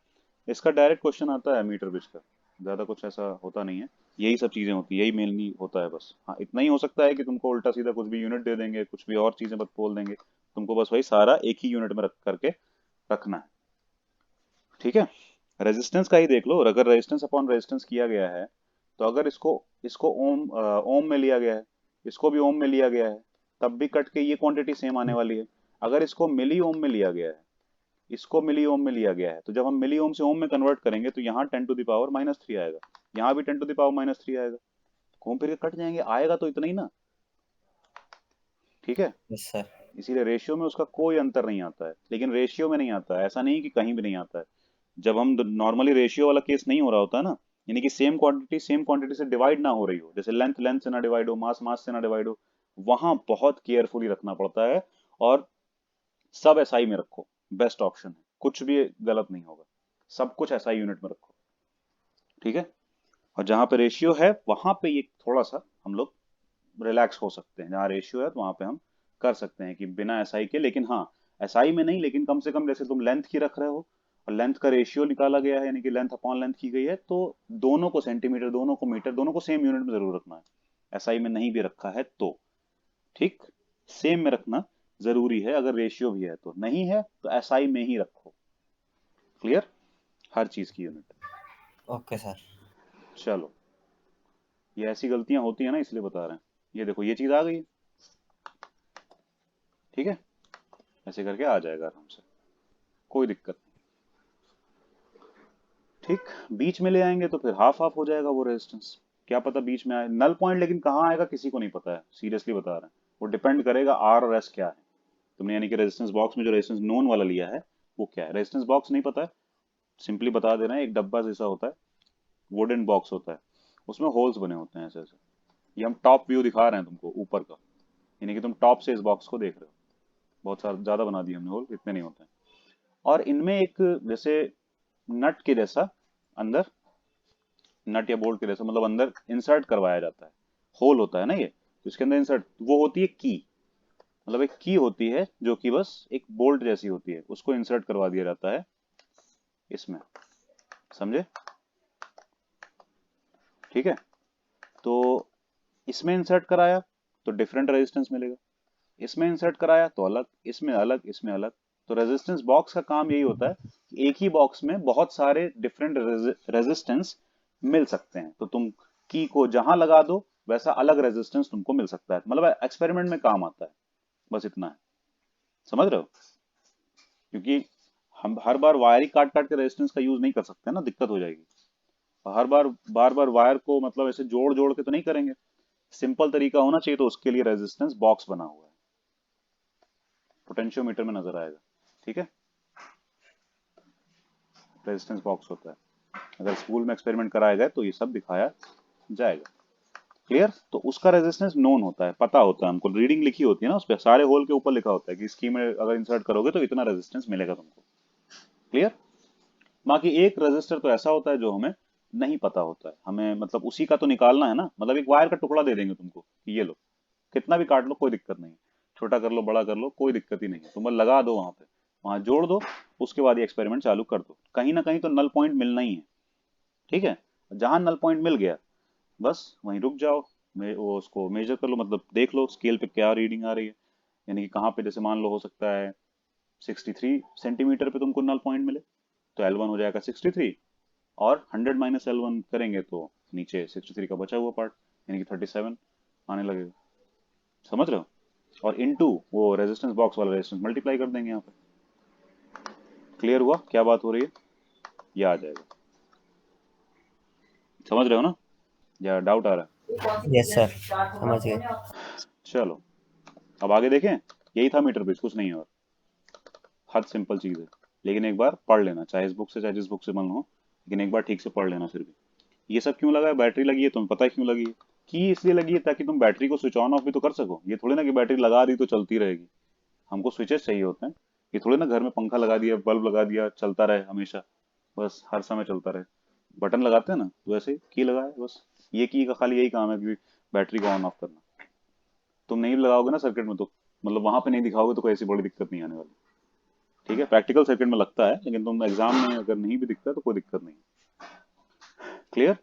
इसका डायरेक्ट क्वेश्चन आता है मीटर ब्रिज का, ज्यादा कुछ ऐसा होता नहीं है, यही सब चीजें होती है, यही मेनली होता है बस। हाँ इतना ही हो सकता है कि तुमको उल्टा सीधा कुछ भी यूनिट दे देंगे, कुछ भी और चीजें बत बोल देंगे, तुमको बस वही सारा एक ही यूनिट में रख करके रखना है, ठीक है। रेजिस्टेंस का ही देख लो, अगर रेजिस्टेंस अपॉन रेजिस्टेंस किया गया है तो अगर इसको इसको ओम में लिया गया है, इसको भी ओम में लिया गया है, तब भी कट के ये क्वांटिटी सेम आने वाली है। अगर इसको मिली ओम में लिया गया है, इसको मिली ओम में लिया गया है, तो जब हम मिली ओम से ओम में कन्वर्ट करेंगे तो यहाँ 10⁻³ आएगा, यहाँ भी 10⁻³ आएगा, घूम फिर के कट जाएंगे, आएगा तो इतना ही ना, ठीक है। Yes sir. इसीलिए रेशियो में उसका कोई अंतर नहीं आता है, लेकिन रेशियो में नहीं आता है, ऐसा नहीं कि कहीं भी नहीं आता है। जब हम नॉर्मली रेशियो वाला केस नहीं हो रहा होता ना, यानी कि सेम क्वांटिटी से डिवाइड ना हो रही हो, जैसे लेंथ लेंथ से ना डिवाइड हो, मास मास से ना डिवाइड हो, वहां बहुत केयरफुली रखना पड़ता है। और सब एसआई में रखो, बेस्ट ऑप्शन है, कुछ भी गलत नहीं होगा, सब कुछ एसआई यूनिट में रखो, ठीक है। और जहां पे रेशियो है वहां पे ये थोड़ा सा हम लोग रिलैक्स हो सकते हैं, जहाँ रेशियो है तो वहां पे हम कर सकते हैं कि बिना एसआई के, लेकिन हाँ एसआई में नहीं, लेकिन कम से कम जैसे तुम लेंथ की रख रहे हो और लेंथ का रेशियो निकाला गया है, यानी कि लेंथ अपॉन लेंथ की गई है, तो दोनों को सेंटीमीटर, दोनों को मीटर, दोनों को सेम यूनिट में जरूर रखना है। एसआई में नहीं भी रखा है तो ठीक, सेम में रखना जरूरी है, अगर रेशियो भी है तो, नहीं है तो एसआई में ही रखो, क्लियर, हर चीज की यूनिट। Okay sir. चलो, ये ऐसी गलतियां होती है ना इसलिए बता रहे हैं। ये देखो ये चीज आ गई, ठीक है, ऐसे करके आ जाएगा आराम से, कोई दिक्कत नहीं, ठीक। बीच में ले आएंगे तो फिर हाफ हाफ हो जाएगा वो रेजिस्टेंस, क्या पता बीच में आए नल पॉइंट, लेकिन कहाँ आएगा किसी को नहीं पता है, सीरियसली बता रहे हैं, वो डिपेंड करेगा आर और एस क्या है तुमने, यानी कि रेजिस्टेंस बॉक्स में जो रेजिस्टेंस नोन वाला लिया है वो क्या है। रेजिस्टेंस बॉक्स नहीं पता है, सिंपली बता दे रहे हैं, एक डब्बा जैसा होता है, वुडन बॉक्स होता है, उसमें होल्स बने होते हैं ऐसे ऐसे, ये हम टॉप व्यू दिखा रहे हैं तुमको ऊपर का, यानी कि तुम टॉप से इस बॉक्स को देख रहे हो, बहुत सारा ज्यादा बना दिए हमने होल, इतने नहीं होते हैं। और इनमें एक जैसे नट के जैसा अंदर नट या बोल्ट के जैसे, मतलब अंदर इंसर्ट करवाया जाता है, होल होता है ना ये, तो इसके अंदर इंसर्ट वो होती है की, मतलब एक की होती है जो कि बस एक बोल्ट जैसी होती है, उसको इंसर्ट करवा दिया जाता है इसमें, समझे? ठीक है, तो इसमें इंसर्ट कराया तो डिफरेंट रेजिस्टेंस मिलेगा, इसमें इंसर्ट कराया तो अलग, इसमें अलग, इसमें अलग। तो रेजिस्टेंस बॉक्स का काम यही होता है कि एक ही बॉक्स में बहुत सारे डिफरेंट रेजिस्टेंस मिल सकते हैं, तो तुम की को जहां लगा दो वैसा अलग रेजिस्टेंस तुमको मिल सकता है, मतलब एक्सपेरिमेंट में काम आता है, बस इतना है, समझ रहे हो? क्योंकि हम हर बार वायर ही काट काट के रेजिस्टेंस का यूज नहीं कर सकते ना, दिक्कत हो जाएगी। और हर बार बार बार वायर को मतलब ऐसे जोड़ जोड़ के तो नहीं करेंगे, सिंपल तरीका होना चाहिए, तो उसके लिए रेजिस्टेंस बॉक्स बना हुआ है, पोटेंशियोमीटर में नजर आएगा, ठीक है? रेजिस्टेंस बॉक्स होता है, अगर स्कूल में एक्सपेरिमेंट कराया गया तो ये सब दिखाया जाएगा। क्लियर? तो उसका रेजिस्टेंस नोन होता है, पता होता है हमको, रीडिंग लिखी होती है ना उस पर, सारे होल के ऊपर लिखा होता है कि स्कीम में अगर इंसर्ट करोगे तो इतना रेजिस्टेंस मिलेगा तुमको। क्लियर? बाकी एक रेजिस्टर तो ऐसा होता है जो हमें नहीं पता होता है, हमें मतलब उसी का तो निकालना है ना, मतलब एक वायर का टुकड़ा दे देंगे तुमको कि ये लो, कितना भी काट लो कोई दिक्कत नहीं, छोटा कर लो बड़ा कर लो कोई दिक्कत ही नहीं है, तुम बस लगा दो वहां पे, वहां जोड़ दो, उसके बाद ये एक्सपेरिमेंट चालू कर दो, कहीं ना कहीं तो नल पॉइंट मिलना ही है, ठीक है? जहां नल पॉइंट मिल गया बस वहीं रुक जाओ, वो उसको मेजर कर लो, मतलब देख लो स्केल पे क्या रीडिंग आ रही है, यानी कि कहाँ पे, जैसे मान लो हो सकता है 63 सेंटीमीटर पे तुमको नल पॉइंट मिले, तो L1 हो जाएगा 63, और 100 माइनस L1 करेंगे तो नीचे 63 का बचा हुआ पार्ट, यानी कि 37 आने लगेगा, समझ रहे हो? और इनटू वो रेजिस्टेंस बॉक्स वाला रेजिस्टेंस मल्टीप्लाई कर देंगे यहाँ पे। क्लियर हुआ क्या बात हो रही है? ये आ जाएगा, समझ रहे हो ना, या डाउट आ रहा यस सर, समझ गए। है? चलो अब आगे देखें, यही था मीटर ब्रिज, कुछ नहीं और, हद सिंपल चीज है, लेकिन एक बार पढ़ लेना, चाहे इस बुक से चाहे जिस बुक से मन हो, लेकिन एक बार ठीक से पढ़ लेना फिर भी। ये सब क्यों लगा है? बैटरी लगी है, तुम्हें पता है क्यों लगी है? की इसलिए लगी है ताकि तुम बैटरी को स्विच ऑन ऑफ भी तो कर सको, ये थोड़ी ना कि बैटरी लगा दी तो चलती रहेगी, हमको स्विचेस चाहिए होते हैं, ये थोड़ी ना घर में पंखा लगा दिया बल्ब लगा दिया चलता रहे हमेशा, बस हर समय चलता रहे, बटन लगाते हैं ना, तो वैसे की लगा है बस, ये की का खाली यही काम है कि बैटरी को ऑन ऑफ करना, तुम नहीं लगाओगे ना सर्किट में तो, मतलब वहां पे नहीं दिखाओगे तो कोई ऐसी बड़ी दिक्कत नहीं आने वाली, ठीक है? प्रैक्टिकल सर्किट में लगता है, लेकिन तुम एग्जाम में अगर नहीं भी दिखता तो कोई दिक्कत नहीं। क्लियर?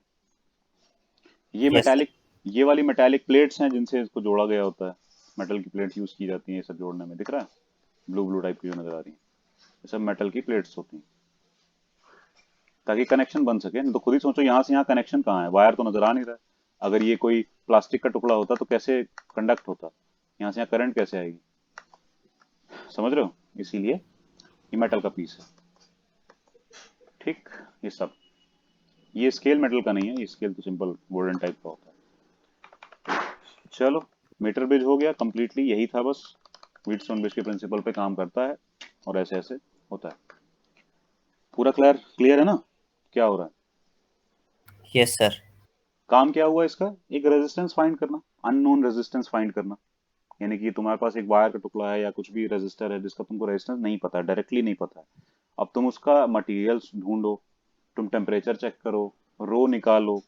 ये यस सर। मेटालिक, ये वाली मेटालिक प्लेट्स हैं जिनसे इसको जोड़ा गया होता है, मेटल की प्लेट यूज की जाती है ये सब जोड़ने में, दिख रहा है ब्लू ब्लू टाइप की जो नजर आ रही है, ये सब मेटल की प्लेट्स होती हैं ताकि कनेक्शन बन सके, नहीं तो खुद ही सोचो यहाँ से यहाँ कनेक्शन कहाँ है, वायर तो नजर आ नहीं रहा है, अगर ये कोई प्लास्टिक का टुकड़ा होता तो कैसे कंडक्ट होता, यहाँ से यहाँ करंट कैसे आएगी, समझ रहे हो? इसीलिए ये मेटल का पीस है, ठीक? ये सब, ये स्केल मेटल का नहीं है, ये स्केल तो सिंपल गोल्डन टाइप का होता है। चलो मीटर ब्रिज हो गया कंप्लीटली, यही था बस, व्हीटस्टोन ब्रिज के प्रिंसिपल पे काम करता है, और ऐसे ऐसे होता है, पूरा क्लियर? क्लियर है ना क्या हो रहा है? Yes sir. काम क्या हुआ इसका? एक रेजिस्टेंस फाइंड करना, अननोन रेजिस्टेंस फाइंड करना, यानी कि तुम्हारे पास एक वायर का टुकड़ा है या कुछ भी रेजिस्टर है जिसका तुमको रेजिस्टेंस नहीं पता, डायरेक्टली नहीं पता है, अब तुम उसका मटेरियल ढूंढो, तुम टेम्परेचर चेक करो, रो निकालो,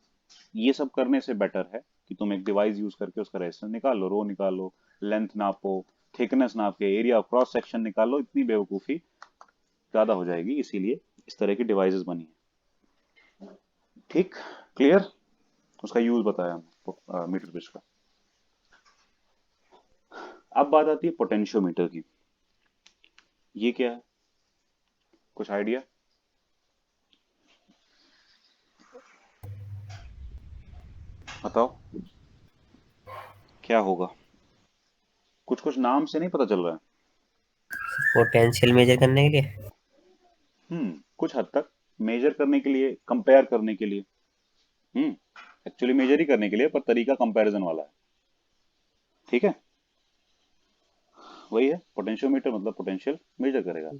ये सब करने से बेटर है कि तुम एक डिवाइस यूज करके उसका रेजिस्टेंस निकालो, रो निकालो, लेंथ नापो, थिकनेस नाप के, एरिया क्रॉस सेक्शन निकालो, इतनी बेवकूफ़ी ज्यादा हो जाएगी, इसीलिए इस तरह की डिवाइसेस बनी है, ठीक? क्लियर? उसका यूज बताया हमने मीटर ब्रिज का। अब बात आती है पोटेंशियोमीटर की, ये क्या है, कुछ आइडिया? बताओ क्या होगा, कुछ कुछ नाम से नहीं पता चल रहा है। पोटेंशियल मेजर करने के लिए। कुछ हद तक मेजर करने के लिए, कंपेयर करने के लिए, हम्म एक्चुअली मेजर ही करने के लिए, पर तरीका कंपैरिजन वाला है, ठीक है? वही है पोटेंशियोमीटर, मतलब पोटेंशियल मेजर करेगा,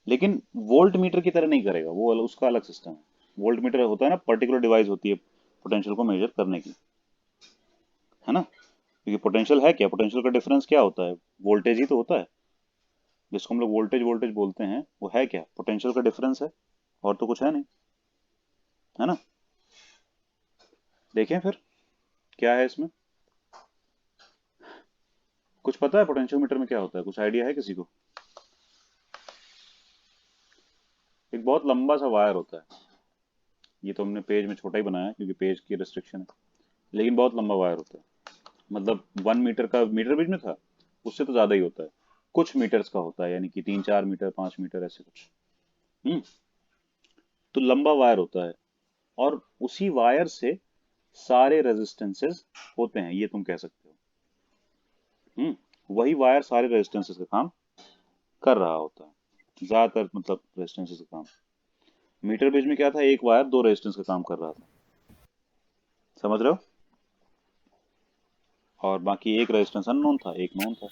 लेकिन वोल्ट मीटर की तरह नहीं करेगा, वो उसका अलग सिस्टम है। वोल्ट मीटर होता है ना, पर्टिकुलर डिवाइस होती है पोटेंशियल को मेजर करने की, है ना? क्योंकि पोटेंशियल है क्या, पोटेंशियल का डिफरेंस क्या होता है? वोल्टेज ही तो होता है, जिसको हम लोग वोल्टेज वोल्टेज बोलते हैं, वो है क्या? पोटेंशियल का डिफरेंस है, और तो कुछ है नहीं, है ना? देखें फिर क्या है इसमें। कुछ पता है पोटेंशियोमीटर में क्या होता है, कुछ आइडिया है किसी को? एक बहुत लंबा सा वायर होता है, ये तो हमने पेज में छोटा ही बनाया है क्योंकि पेज की रेस्ट्रिक्शन है, लेकिन बहुत लंबा वायर होता है। मतलब 1 मीटर का, मीटर बीच में था, उससे तो ज्यादा ही होता है, कुछ मीटर्स का होता है, यानी कि 3-4 मीटर 5 मीटर ऐसे कुछ। हम्म। तो लंबा वायर होता है, और उसी वायर से सारे रेजिस्टेंसेस होते हैं, ये तुम कह सकते हो। वही वायर सारे रेजिस्टेंसेस का काम कर रहा होता है, ज्यादातर मतलब रेजिस्टेंसेस का काम। मीटर ब्रिज में क्या था, एक वायर दो रेजिस्टेंस का काम कर रहा था, समझ रहे हो? और बाकी एक रेजिस्टेंस अननोन था, एक नोन था।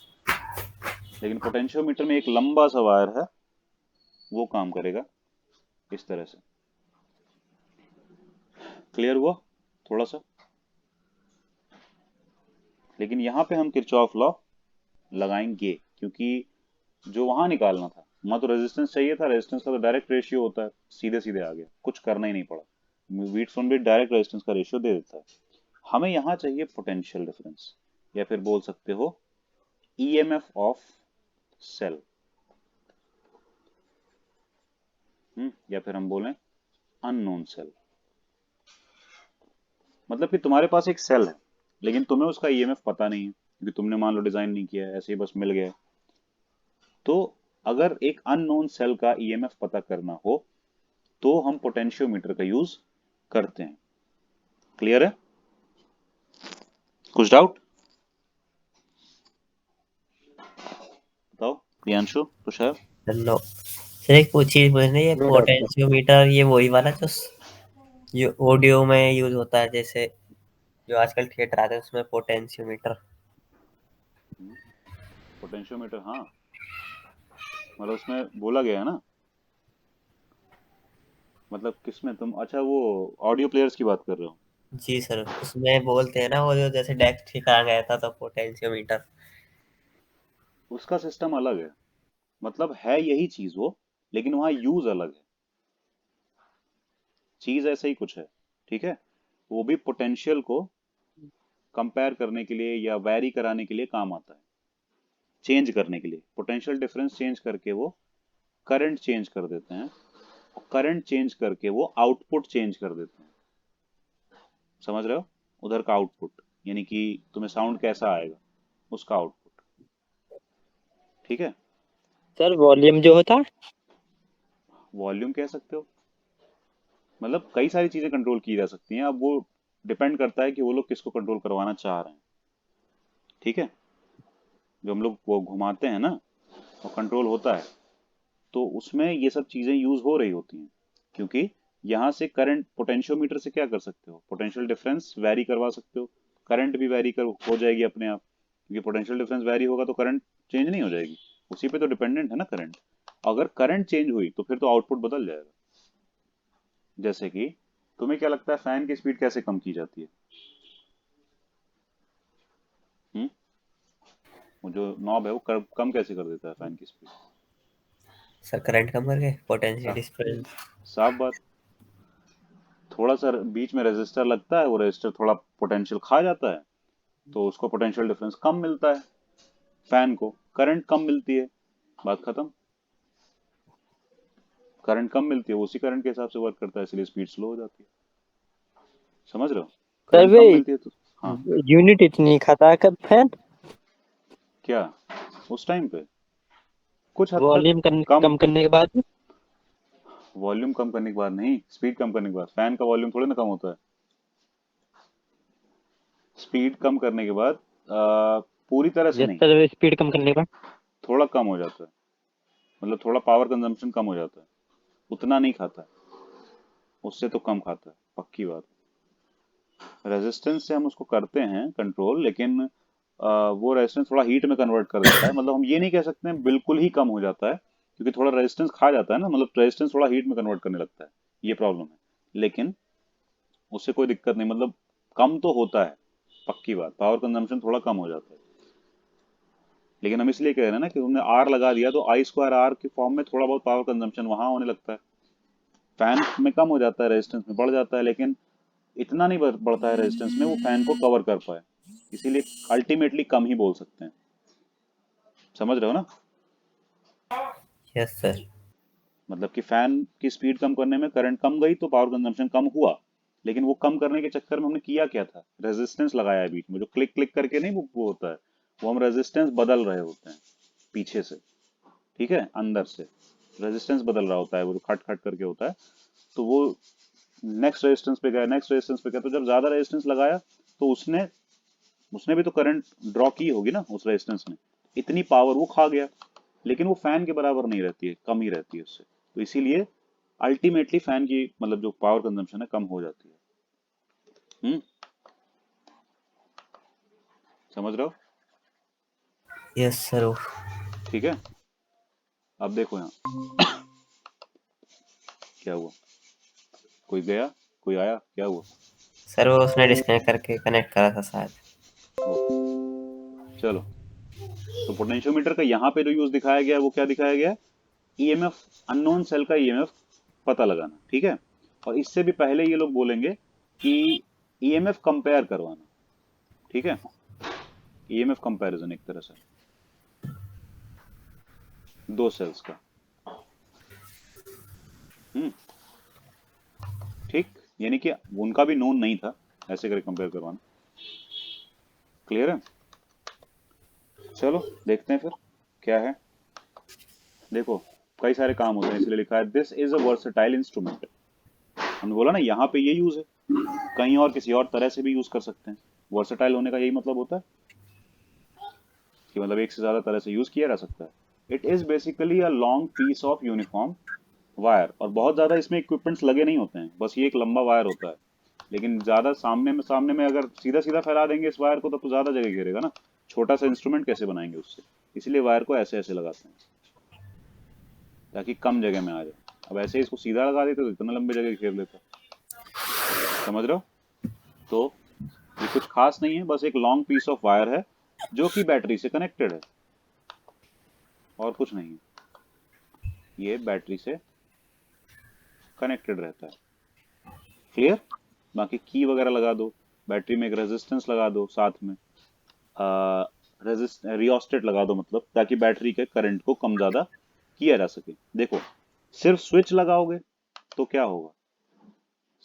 लेकिन पोटेंशियोमीटर में एक लंबा सा वायर है, वो काम करेगा इस तरह से। क्लियर हुआ थोड़ा सा? लेकिन यहाँ पे हम किरचॉफ लॉ लगाएंगे, क्योंकि जो वहां निकालना था, वहां तो रेजिस्टेंस चाहिए था, रेजिस्टेंस का तो डायरेक्ट रेशियो होता है, सीधे सीधे आ गया, कुछ करना ही नहीं पड़ा। वीटस्टोन भी डायरेक्ट रेजिस्टेंस का रेशियो दे देता है। हमें यहाँ चाहिए पोटेंशियल डिफरेंस, या फिर बोल सकते हो ईएमएफ ऑफ सेल। या फिर हम बोलें अननोन सेल। मतलब कि तुम्हारे पास एक सेल है, लेकिन तुम्हें उसका ईएमएफ पता नहीं है, क्योंकि तुमने मान लो डिजाइन नहीं किया है, ऐसे ही बस मिल गया है। तो अगर एक अननोन सेल का ईएमएफ पता करना हो, तो हम पोटेंशियोमीटर का यूज करते हैं। क्लियर है? कुछ डाउट बताओ, प्रियांशु, कुछ है? लो सर, एक पूछ चीज पूछनी, ये नो डाउट सर। पोटेंशियोमीटर ये वही वाला जो ये ऑडियो में यूज होता है, जैसे जो आजकल थिएटर आते हैं उसमें पोटेंशियोमीटर। पोटेंशियोमीटर, हाँ, मतलब उसमें बोला गया है ना। मतलब किसमें तुम, अच्छा वो ऑडियो प्लेयर्स की बात कर रहे हो? जी सर, उसमें बोलते हैं ना वो जो जैसे डेस्क ठिकाना गया था तो पोटेंशियोमीटर। उसका सिस्टम अलग है, मतलब है यही चीज वो, लेकिन वहां यूज अलग है। चीज ऐसे ही कुछ है, ठीक है। वो भी पोटेंशियल को कंपेयर करने के लिए या वैरी कराने के लिए काम आता है, चेंज करने के लिए। पोटेंशियल डिफरेंस चेंज करके वो करंट चेंज कर देते हैं, और करंट चेंज करके वो आउटपुट चेंज कर देते हैं। समझ रहे हो? उधर का आउटपुट, यानी कि तुम्हें साउंड कैसा आएगा, उसका आउटपुट। ठीक है। सर वॉल्यूम जो होता है। वॉल्यूम कह सकते हो, मतलब कई सारी चीजें कंट्रोल की जा सकती हैं। अब वो डिपेंड करता है कि वो लोग किसको कंट्रोल करवाना चाह रहे हैं। ठीक है। जो हम लोग वो घुमाते हैं ना, वो कंट्रोल होता है, तो उसमें ये सब चीजें यूज हो रही होती हैं, क्योंकि यहाँ से करंट, पोटेंशियोमीटर से क्या कर सकते हो, पोटेंशियल डिफरेंस वैरी करवा सकते हो, करंट भी वैरी कर हो जाएगी अपने आप, क्योंकि पोटेंशियल डिफरेंस वैरी होगा तो करंट चेंज नहीं हो जाएगी, उसी पे तो डिपेंडेंट है ना करंट। अगर करंट चेंज हुई तो फिर तो आउटपुट बदल जाएगा। जैसे कि तुम्हें क्या लगता है फैन की स्पीड कैसे कम की जाती है? हम्म। वो जो नॉब है वो कम कैसे कर देता है फैन की स्पीड? सर करंट कम करके पोटेंशियल सा, डिफरेंस। साफ बात। थोड़ा सा बीच में रेजिस्टर लगता है, वो रेजिस्टर थोड़ा पोटेंशियल खा जाता है, तो उसको पोटेंशियल डिफरेंस कम मिलता है, फैन को करंट कम मिलती है, बात खत्म। करंट कम मिलती है, वो उसी करंट के हिसाब से वर्क करता है, इसलिए स्पीड स्लो हो जाती है। समझ रहे हो? सर करंट वे कम मिलती है तो। हाँ। यूनिट इतनी खाता है कब फैन। क्या? उस टाइम पे कुछ हद तक वॉल्यूम कम। कम करने के बाद। वॉल्यूम कम करने के बाद नहीं, स्पीड कम करने के बाद। फैन का वॉल्यूम थोड़ी ना कम होता है, स्पीड कम करने के बाद पूरी तरह से यस नहीं, सर, स्पीड कम करने के बाद। थोड़ा कम हो जाता है, मतलब थोड़ा पावर कंजम्पशन कम हो जाता है, उतना नहीं खाता है, उससे तो कम खाता है, पक्की बात। रेजिस्टेंस से हम उसको करते हैं कंट्रोल, लेकिन वो रेजिस्टेंस थोड़ा हीट में कन्वर्ट कर देता है। मतलब हम ये नहीं कह सकते हैं बिल्कुल ही कम हो जाता है, क्योंकि थोड़ा रेजिस्टेंस खा जाता है ना, मतलब रेजिस्टेंस थोड़ा हीट में कन्वर्ट करने लगता है, ये प्रॉब्लम है। लेकिन उससे कोई दिक्कत नहीं, मतलब कम तो होता है, पक्की बात, पावर कंजम्पशन थोड़ा कम हो जाता है। लेकिन हम इसलिए कह रहे हैं ना कि तुमने आर लगा दिया, तो आई स्क्वायर आर के फॉर्म में थोड़ा बहुत पावर कंजम्पशन वहां होने लगता है, फैन में कम हो जाता है, रेजिस्टेंस में बढ़ जाता है, लेकिन इतना नहीं बढ़ता है रेजिस्टेंस में वो फैन को कवर कर पाए, इसीलिए अल्टीमेटली कम ही बोल सकते हैं। समझ रहे हो ना? Yes sir. मतलब कि फैन की स्पीड कम करने में करंट कम गई तो पावर कंजम्पशन कम हुआ, लेकिन वो कम करने के चक्कर में हमने किया क्या था, रेजिस्टेंस लगाया है बीच में, जो क्लिक क्लिक करके नहीं वो होता है, वो हम रेजिस्टेंस बदल रहे होते हैं पीछे से, ठीक है, अंदर से रेजिस्टेंस बदल रहा होता है, वो जो खट खट करके होता है, तो वो नेक्स्ट रेजिस्टेंस पे गया, नेक्स्ट रेजिस्टेंस पे गया, तो जब ज्यादा रेजिस्टेंस लगाया तो उसने उसने भी तो करंट ड्रॉ की होगी ना उस रेजिस्टेंस ने, इतनी पावर वो खा गया, लेकिन वो फैन के बराबर नहीं रहती है, कम ही रहती है उससे, तो इसीलिए अल्टीमेटली फैन की मतलब जो पावर कंजम्पशन है कम हो जाती है। समझ रहे हो? Yes sir. ठीक है, अब देखो यहाँ क्या हुआ, कोई गया कोई आया, क्या हुआ? सर वो उसने डिस्कनेक्ट करके कनेक्ट करा था शायद। ओके, चलो, तो पोटेंशियोमीटर का यहाँ पे जो यूज दिखाया गया है वो क्या दिखाया गया है, ईएमएफ, अननोन सेल का ईएमएफ पता लगाना, ठीक है, और इससे भी पहले ये लोग बोलेंगे कि ईएमएफ कंपेयर करवाना, ठीक है, ईएमएफ कंपैरिजन एक तरह से दो सेल्स का। हम्म, ठीक, यानी कि उनका भी नोन नहीं था, ऐसे करके कंपेयर करवाना। क्लियर है? चलो देखते हैं फिर क्या है। देखो, कई सारे काम होते हैं, इसलिए लिखा है this is a versatile instrument. हमने बोला ना यहाँ पे ये यूज है, कहीं और किसी और तरह से भी यूज कर सकते हैं। वर्सेटाइल होने का यही मतलब होता है कि मतलब एक से ज्यादा तरह से यूज किया जा सकता है। It is basically a long piece of uniform wire, और बहुत ज्यादा इसमें इक्विपमेंट्स लगे नहीं होते हैं, बस ये एक लंबा वायर होता है, लेकिन ज्यादा सामने में अगर सीधा सीधा फैला देंगे इस वायर को तो ज्यादा जगह घेरेगा ना, छोटा सा इंस्ट्रूमेंट कैसे बनाएंगे उससे, इसलिए वायर को ऐसे ऐसे लगाते हैं ताकि कम जगह में आ जाए। अब ऐसे ही इसको सीधा लगा देते तो इतना लंबी जगह घेर लेता। समझ रहे हो? तो ये कुछ खास नहीं है, बस एक लॉन्ग पीस ऑफ वायर है जो कि बैटरी से कनेक्टेड है, और कुछ नहीं है, ये बैटरी से कनेक्टेड रहता है। क्लियर? बाकी की वगैरह लगा दो, बैटरी में एक रेजिस्टेंस लगा दो, साथ में रियोस्टेट लगा दो, मतलब ताकि बैटरी के करंट को कम ज्यादा किया जा सके। देखो, सिर्फ स्विच लगाओगे तो क्या होगा,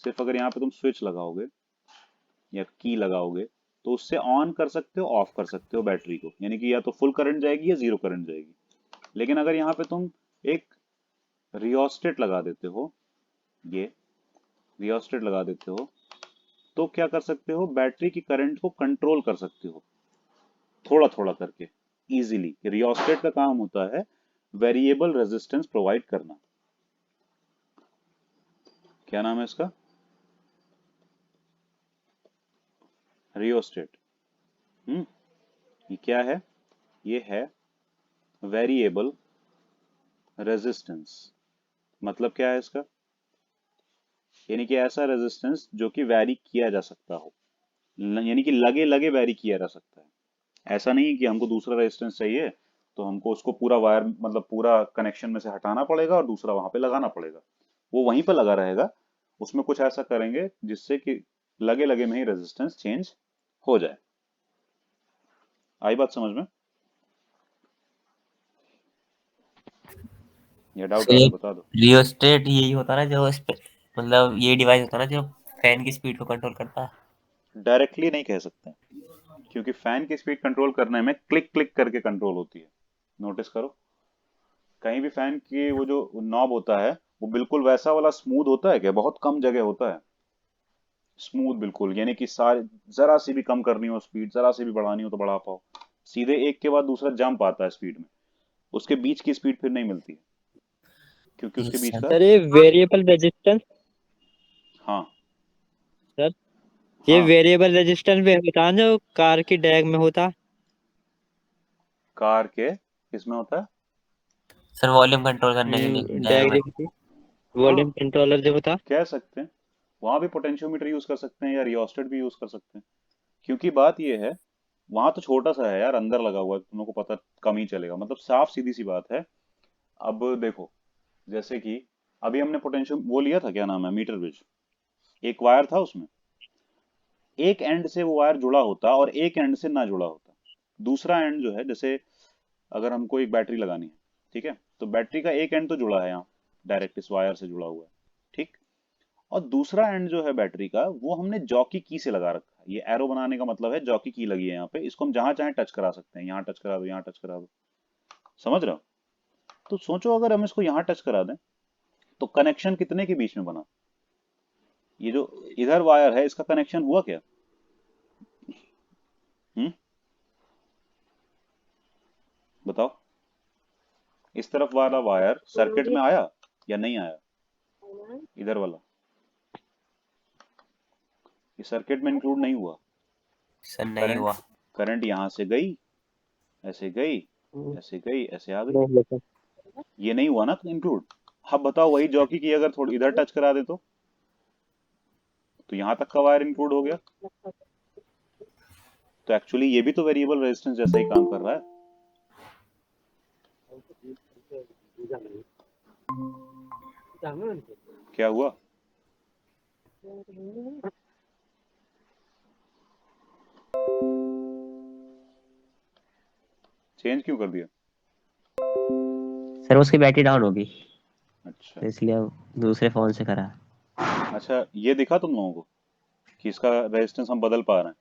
सिर्फ अगर यहाँ पे तुम स्विच लगाओगे या की लगाओगे तो उससे ऑन कर सकते हो, ऑफ कर सकते हो बैटरी को, यानी कि या तो फुल करंट जाएगी या जीरो करंट जाएगी। लेकिन अगर यहाँ पे तुम एक रियोस्टेट लगा देते हो, ये रियोस्टेट लगा देते हो, तो क्या कर सकते हो, बैटरी की करंट को कंट्रोल कर सकते हो थोड़ा थोड़ा करके इजीली। रियोस्टेट का काम होता है वेरिएबल रेजिस्टेंस प्रोवाइड करना। क्या नाम है इसका? रियोस्टेट। ये क्या है? ये है वेरिएबल रेजिस्टेंस। मतलब क्या है इसका, यानी कि ऐसा रेजिस्टेंस जो कि वैरी किया जा सकता हो, यानी कि लगे लगे वैरी किया जा सकता है। ऐसा नहीं है कि हमको दूसरा रेजिस्टेंस चाहिए तो हमको उसको पूरा वायर मतलब पूरा कनेक्शन में से हटाना पड़ेगा और दूसरा वहां पे लगाना पड़ेगा, वो वहीं पे लगा रहेगा। उसमें कुछ ऐसा करेंगे जिससे कि लगे लगे में ही रेजिस्टेंस चेंज हो जाए। आई बात समझ में? या डाउट सर है ये तो बता दो। रियोस्टेट यही होता है ना जो मतलब ये डिवाइस होता है ना जो फैन की स्पीड को कंट्रोल करता है। डायरेक्टली नहीं कह सकते, क्योंकि फैन की स्पीड कंट्रोल करने में क्लिक क्लिक करके कंट्रोल होती है। नोटिस करो, कहीं भी फैन की वो जो नॉब होता है वो बिल्कुल वैसा वाला स्मूथ होता है क्या? बहुत कम जगह होता है स्मूथ बिल्कुल, यानी कि सारे, जरा सी भी कम करनी हो स्पीड, जरा सी भी बढ़ानी हो तो बढ़ा पाओ, सीधे एक के बाद दूसरा जंप आता है स्पीड में, उसके बीच की स्पीड फिर नहीं मिलती है, क्योंकि उसके यस बीच सर। का। सर ये वेरिएबल रेजिस्टेंस, हाँ सर ये हाँ, वेरिएबल रेजिस्टेंस भी होता है जो कार की डैग में होता। कार के किसमें होता है? सर वॉल्यूम कंट्रोल करने के लिए डैग डैग में। जो होती, हाँ, वॉल्यूम कंट्रोलर जो होता। कह सकते हैं, वहां भी पोटेंशियोमीटर यूज कर सकते हैं या रियोस्टेट भी यूज कर सकते हैं, क्योंकि बात यह है वहां तो छोटा सा है यार, अंदर लगा हुआ है, तुम लोग को पता कम ही चलेगा, मतलब साफ सीधी सी बात है। अब देखो, जैसे कि अभी हमने पोटेंशियल वो लिया था, क्या नाम है, मीटर ब्रिज, एक वायर था उसमें, एक एंड से वो वायर जुड़ा होता और एक एंड से ना जुड़ा होता। दूसरा एंड जो है, जैसे अगर हमको एक बैटरी लगानी है, ठीक है, तो बैटरी का एक एंड तो जुड़ा है यहाँ, डायरेक्ट इस वायर से जुड़ा हुआ है, ठीक। और दूसरा एंड जो है बैटरी का, वो हमने जॉकी की से लगा रखा है। ये एरो बनाने का मतलब है जॉकी की लगी है यहाँ पे, इसको हम जहां चाहे टच करा सकते हैं, यहाँ टच करा दो, यहाँ टच करा दो, समझ रहे हो। तो सोचो अगर हम इसको यहाँ टच करा दें तो कनेक्शन कितने के बीच में बना। ये जो इधर वायर है इसका कनेक्शन हुआ क्या? हम्म, बताओ। इस तरफ वाला वायर सर्किट में आया या नहीं आया? इधर वाला ये सर्किट में इंक्लूड नहीं हुआ। सर नहीं करंट हुआ। करंट यहाँ से गई, ऐसे गई, ऐसे गई, ऐसे आ गई, नहीं लेकिन ये नहीं हुआ ना इंक्लूड। अब बताओ वही जॉकी की अगर थोड़ी इधर टच करा दे तो यहाँ तक का वायर इंक्लूड हो गया। तो एक्चुअली ये भी तो वेरिएबल रेजिस्टेंस जैसा ही काम कर रहा है। क्या हुआ? चेंज क्यों कर दिया? सर उसकी बैटरी डाउन होगी, अच्छा तो इसलिए अब दूसरे फोन से करा। अच्छा, ये दिखा तुम लोगों को कि इसका रेजिस्टेंस हम बदल पा रहे हैं?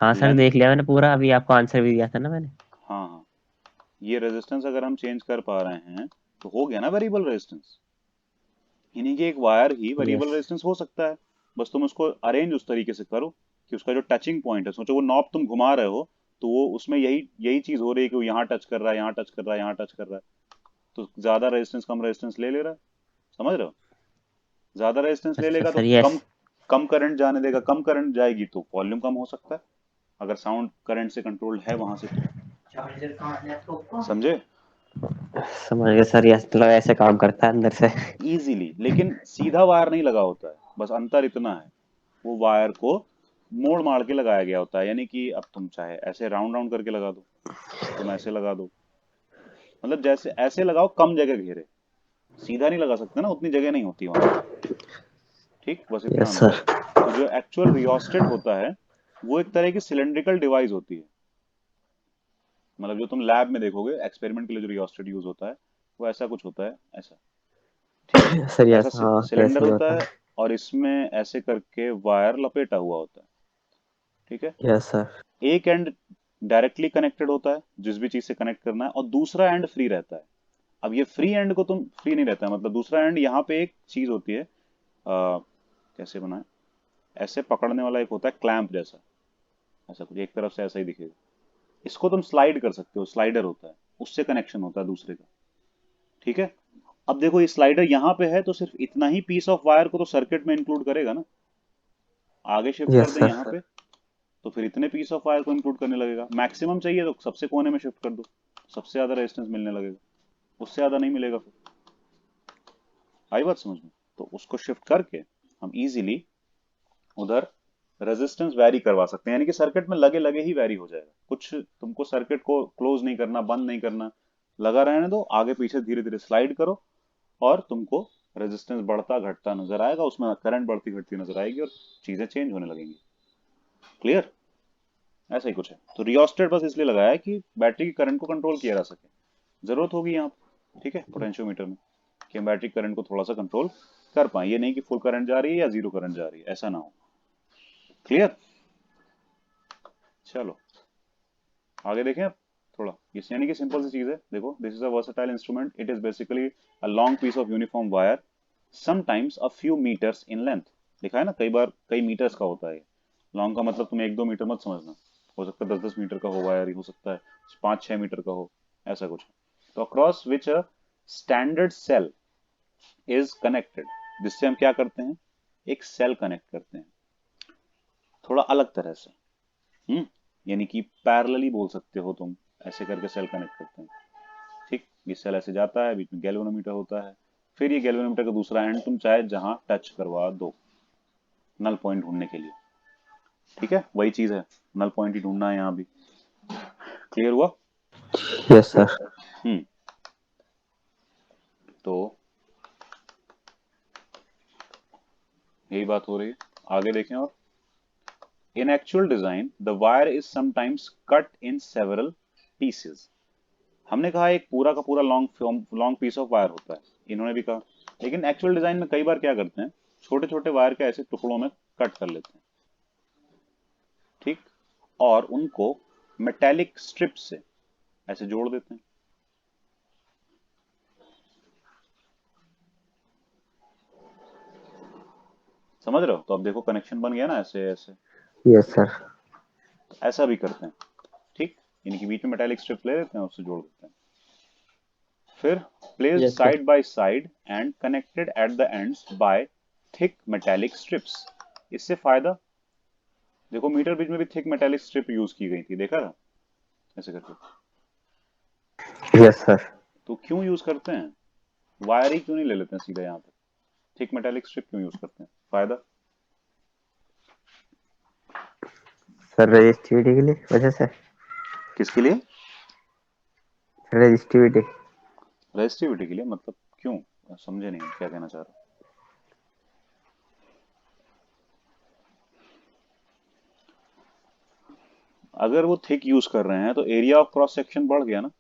हाँ सर लेंथ, देख लिया मैंने पूरा, अभी आपको आंसर भी दिया था ना मैंने। हाँ हाँ, ये रेजिस्टेंस अगर हम चेंज कर पा रहे हैं तो हो गया ना वेरिएबल रेजिस्टेंस। यानी कि एक वायर ही वेरिएबल यस रेजिस्टेंस हो सकता है। बस तुम उसको अरेंज उस तरीके से करो कि उसका जो टचिंग पॉइंट है, सोचो वो नॉब तुम घुमा रहे हो तो वो उसमें यही यही चीज हो रही है कि वो यहाँ टच कर रहा है, यहाँ टच कर रहा है, यहाँ टच कर रहा है, तो ज्यादा रेजिस्टेंस कम रेजिस्टेंस ले रहा है, समझ रहे हो। ज्यादा रेजिस्टेंस ले अच्छा लेगा तो सर कम यस। कम करंट जाने देगा, कम करंट जाएगी तो वॉल्यूम कम हो सकता है, अगर साउंड करंट से कंट्रोल्ड है वहां से तो। समझे? समझ गए सर, यस मतलब ऐसे काम करता है अंदर से। इजीली, लेकिन सीधा वायर नहीं लगा होता है, बस अंतर इतना है, वो वायर को मोड़ मार के लगाया गया होता है। यानी कि अब तुम चाहे ऐसे राउंड राउंड करके लगा दो, तुम ऐसे लगा दो, मतलब जैसे ऐसे लगाओ, कम जगह घेरे, सीधा नहीं लगा सकते ना, उतनी जगह नहीं होती वहां पे, ठीक, बस इतना यस अंतर सर। है। तो जो एक्चुअल रियोस्टेट होता है वो एक तरह की सिलेंड्रिकल डिवाइस होती है, मतलब जो तुम लैब में देखोगे एक्सपेरिमेंट के लिए जो रियोस्टेट यूज होता है वो ऐसा कुछ होता है, ऐसा, ठीक, सर ऐसा यस हाँ सिलेंडर ऐसे ही होता होता है और इसमें ऐसे करके वायर लपेटा हुआ होता है, ठीक है। है। Yes sir. एक एंड डायरेक्टली कनेक्टेड होता है जिस भी चीज से कनेक्ट करना है, और दूसरा एंड फ्री रहता है। अब ये फ्री एंड को तुम फ्री नहीं रहता है, मतलब दूसरा एंड यहाँ पे एक चीज होती है, कैसे बनाए, ऐसे पकड़ने वाला एक होता है क्लैंप जैसा, ऐसा कुछ एक तरफ से ऐसा ही दिखेगा, इसको तुम स्लाइड कर सकते हो, स्लाइडर होता है, उससे कनेक्शन होता है दूसरे का, ठीक है। अब देखो ये स्लाइडर यहाँ पे है तो सिर्फ इतना ही पीस ऑफ वायर को तो सर्किट में इंक्लूड करेगा ना, आगे शिफ्ट कर यस दें सर। यहाँ पे तो फिर इतने पीस ऑफ वायर को इंक्लूड करने लगेगा। मैक्सिमम चाहिए तो सबसे कोने में शिफ्ट कर दो, सबसे ज्यादा रेजिस्टेंस मिलने लगेगा, उससे ज्यादा नहीं मिलेगा फिर। आई बात समझ में? तो उसको शिफ्ट करके हम इजीली उधर रेजिस्टेंस वैरी करवा सकते हैं, यानी कि सर्किट में लगे लगे ही वैरी हो जाएगा, कुछ तुमको सर्किट को क्लोज नहीं करना, बंद नहीं करना, लगा रहने दो, आगे पीछे धीरे धीरे स्लाइड करो और तुमको रेजिस्टेंस बढ़ता घटता नजर आएगा, उसमें करंट बढ़ती घटती नजर आएगी और चीजें चेंज होने लगेंगी। क्लियर? ऐसा ही कुछ है। तो रियोस्टेट बस इसलिए लगाया है कि बैटरी की करंट को कंट्रोल किया जा सके, जरूरत होगी यहाँ पे, ठीक है, पोटेंशियोमीटर में, कि हम बैटरी करंट को थोड़ा सा कंट्रोल कर पाए, ये नहीं कि फुल करंट जा रही है या जीरो करंट जा रही है, ऐसा ना हो। क्लियर? चलो आगे देखें अब थोड़ा, इस यानी कि सिंपल सी चीज है, देखो this is a versatile instrument, it is basically a long piece of uniform wire, sometimes a few metres in length. लिखा है ना, कई बार कई मीटर्स का होता है। लॉन्ग का मतलब तुम एक दो मीटर मत समझना, हो सकता है 10-10 मीटर का हो वायर, हो सकता है 5-6 मीटर का हो, ऐसा कुछ। तो across which a standard cell is connected, जिससे हम क्या करते हैं, एक सेल कनेक्ट करते हैं, थोड़ा अलग तरह से। यानी कि पैरेलली बोल सकते हो तुम, ऐसे करके सेल कनेक्ट करते हैं, ठीक। ये सेल ऐसे जाता है, बीच में गैल्वेनोमीटर होता है, फिर ये गैल्वेनोमीटर का दूसरा एंड तुम चाहे जहां टच करवा दो, नल पॉइंट ढूंढने के लिए, ठीक है, वही चीज है, नल पॉइंट ही ढूंढना है यहाँ भी। क्लियर हुआ? Yes sir. हम्म तो यही बात हो रही है। आगे देखें और इन actual design the wire is sometimes cut in several pieces. हमने कहा एक पूरा का पूरा लॉन्ग पीस ऑफ वायर होता है, इन्होंने भी कहा, लेकिन एक्चुअल डिजाइन में कई बार क्या करते हैं, छोटे छोटे वायर के ऐसे टुकड़ों में कट कर लेते हैं, ठीक, और उनको मेटेलिक स्ट्रिप से ऐसे जोड़ देते हैं। समझ रहे हो? तो अब देखो कनेक्शन बन गया ना, ऐसे ऐसे। Yes sir. तो ऐसा भी करते हैं, ठीक, इनके बीच में मेटेलिक स्ट्रिप ले लेते हैं, उससे जोड़ देते हैं। फिर placed yes sir. Side by side and connected at the ends by thick metallic strips. इससे फायदा देखो, मीटर ब्रिज में भी थिक मेटेलिक स्ट्रिप यूज की गई थी, देखा था ऐसे करके। Yes sir. तो क्यों यूज करते हैं, वायर ही क्यों नहीं ले लेते हैं सीधा यहाँ पे, थिक मेटेलिक स्ट्रिप क्यों यूज करते हैं, फायदा? सर रजिस्टिविटी के लिए वजह से। किसके लिए? रजिस्टिविटी। रेजिस्टिविटी के लिए, मतलब क्यों, समझे नहीं क्या कहना चाह रहा हूँ। अगर वो थिक यूज कर रहे हैं तो एरिया ऑफ क्रॉस सेक्शन बढ़ गया ना,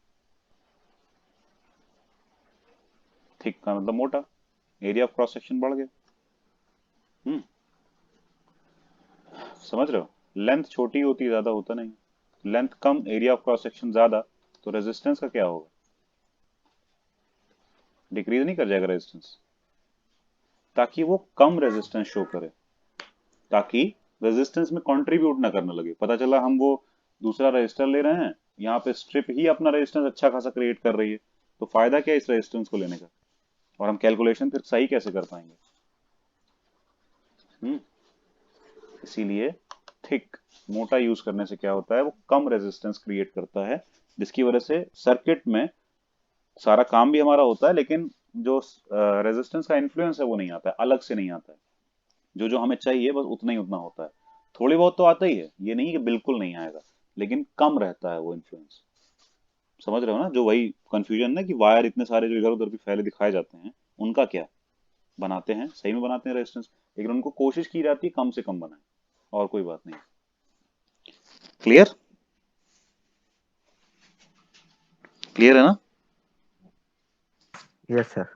थिक का मतलब मोटा, एरिया ऑफ क्रॉस सेक्शन बढ़ गया। हम्म, समझ रहे हो? लेंथ छोटी होती है, ज्यादा होता नहीं, length come, area of cross section ज्यादा, तो रेजिस्टेंस का क्या होगा, डिक्रीज नहीं कर जाएगा रेजिस्टेंस, ताकि वो कम रेजिस्टेंस शो करे, ताकि रेजिस्टेंस में कंट्रीब्यूट ना करने लगे। पता चला हम वो दूसरा रजिस्टर ले रहे हैं, यहाँ पे स्ट्रिप ही अपना रेजिस्टेंस अच्छा खासा क्रिएट कर रही है, तो फायदा क्या है इस रेजिस्टेंस को लेने का, और हम कैलकुलेशन फिर सही कैसे कर पाएंगे। हम्म, इसीलिए थिक, मोटा यूज करने से क्या होता है, वो कम रेजिस्टेंस क्रिएट करता है, जिसकी वजह से सर्किट में सारा काम भी हमारा होता है, लेकिन जो रेजिस्टेंस का इन्फ्लुएंस है वो नहीं आता है, अलग से नहीं आता है, जो जो हमें चाहिए बस उतना ही उतना होता है। थोड़ी बहुत तो आता ही है, ये नहीं कि बिल्कुल नहीं आएगा, लेकिन कम रहता है वो इन्फ्लुएंस। समझ रहे हो ना, जो वही कंफ्यूजन ना कि वायर इतने सारे जो इधर उधर भी फैले दिखाए जाते हैं, उनका क्या, बनाते हैं सही में बनाते हैं रेजिस्टेंस, लेकिन उनको कोशिश की जाती है कम से कम बनाए, और कोई बात नहीं। क्लियर? क्लियर है ना? Yes sir.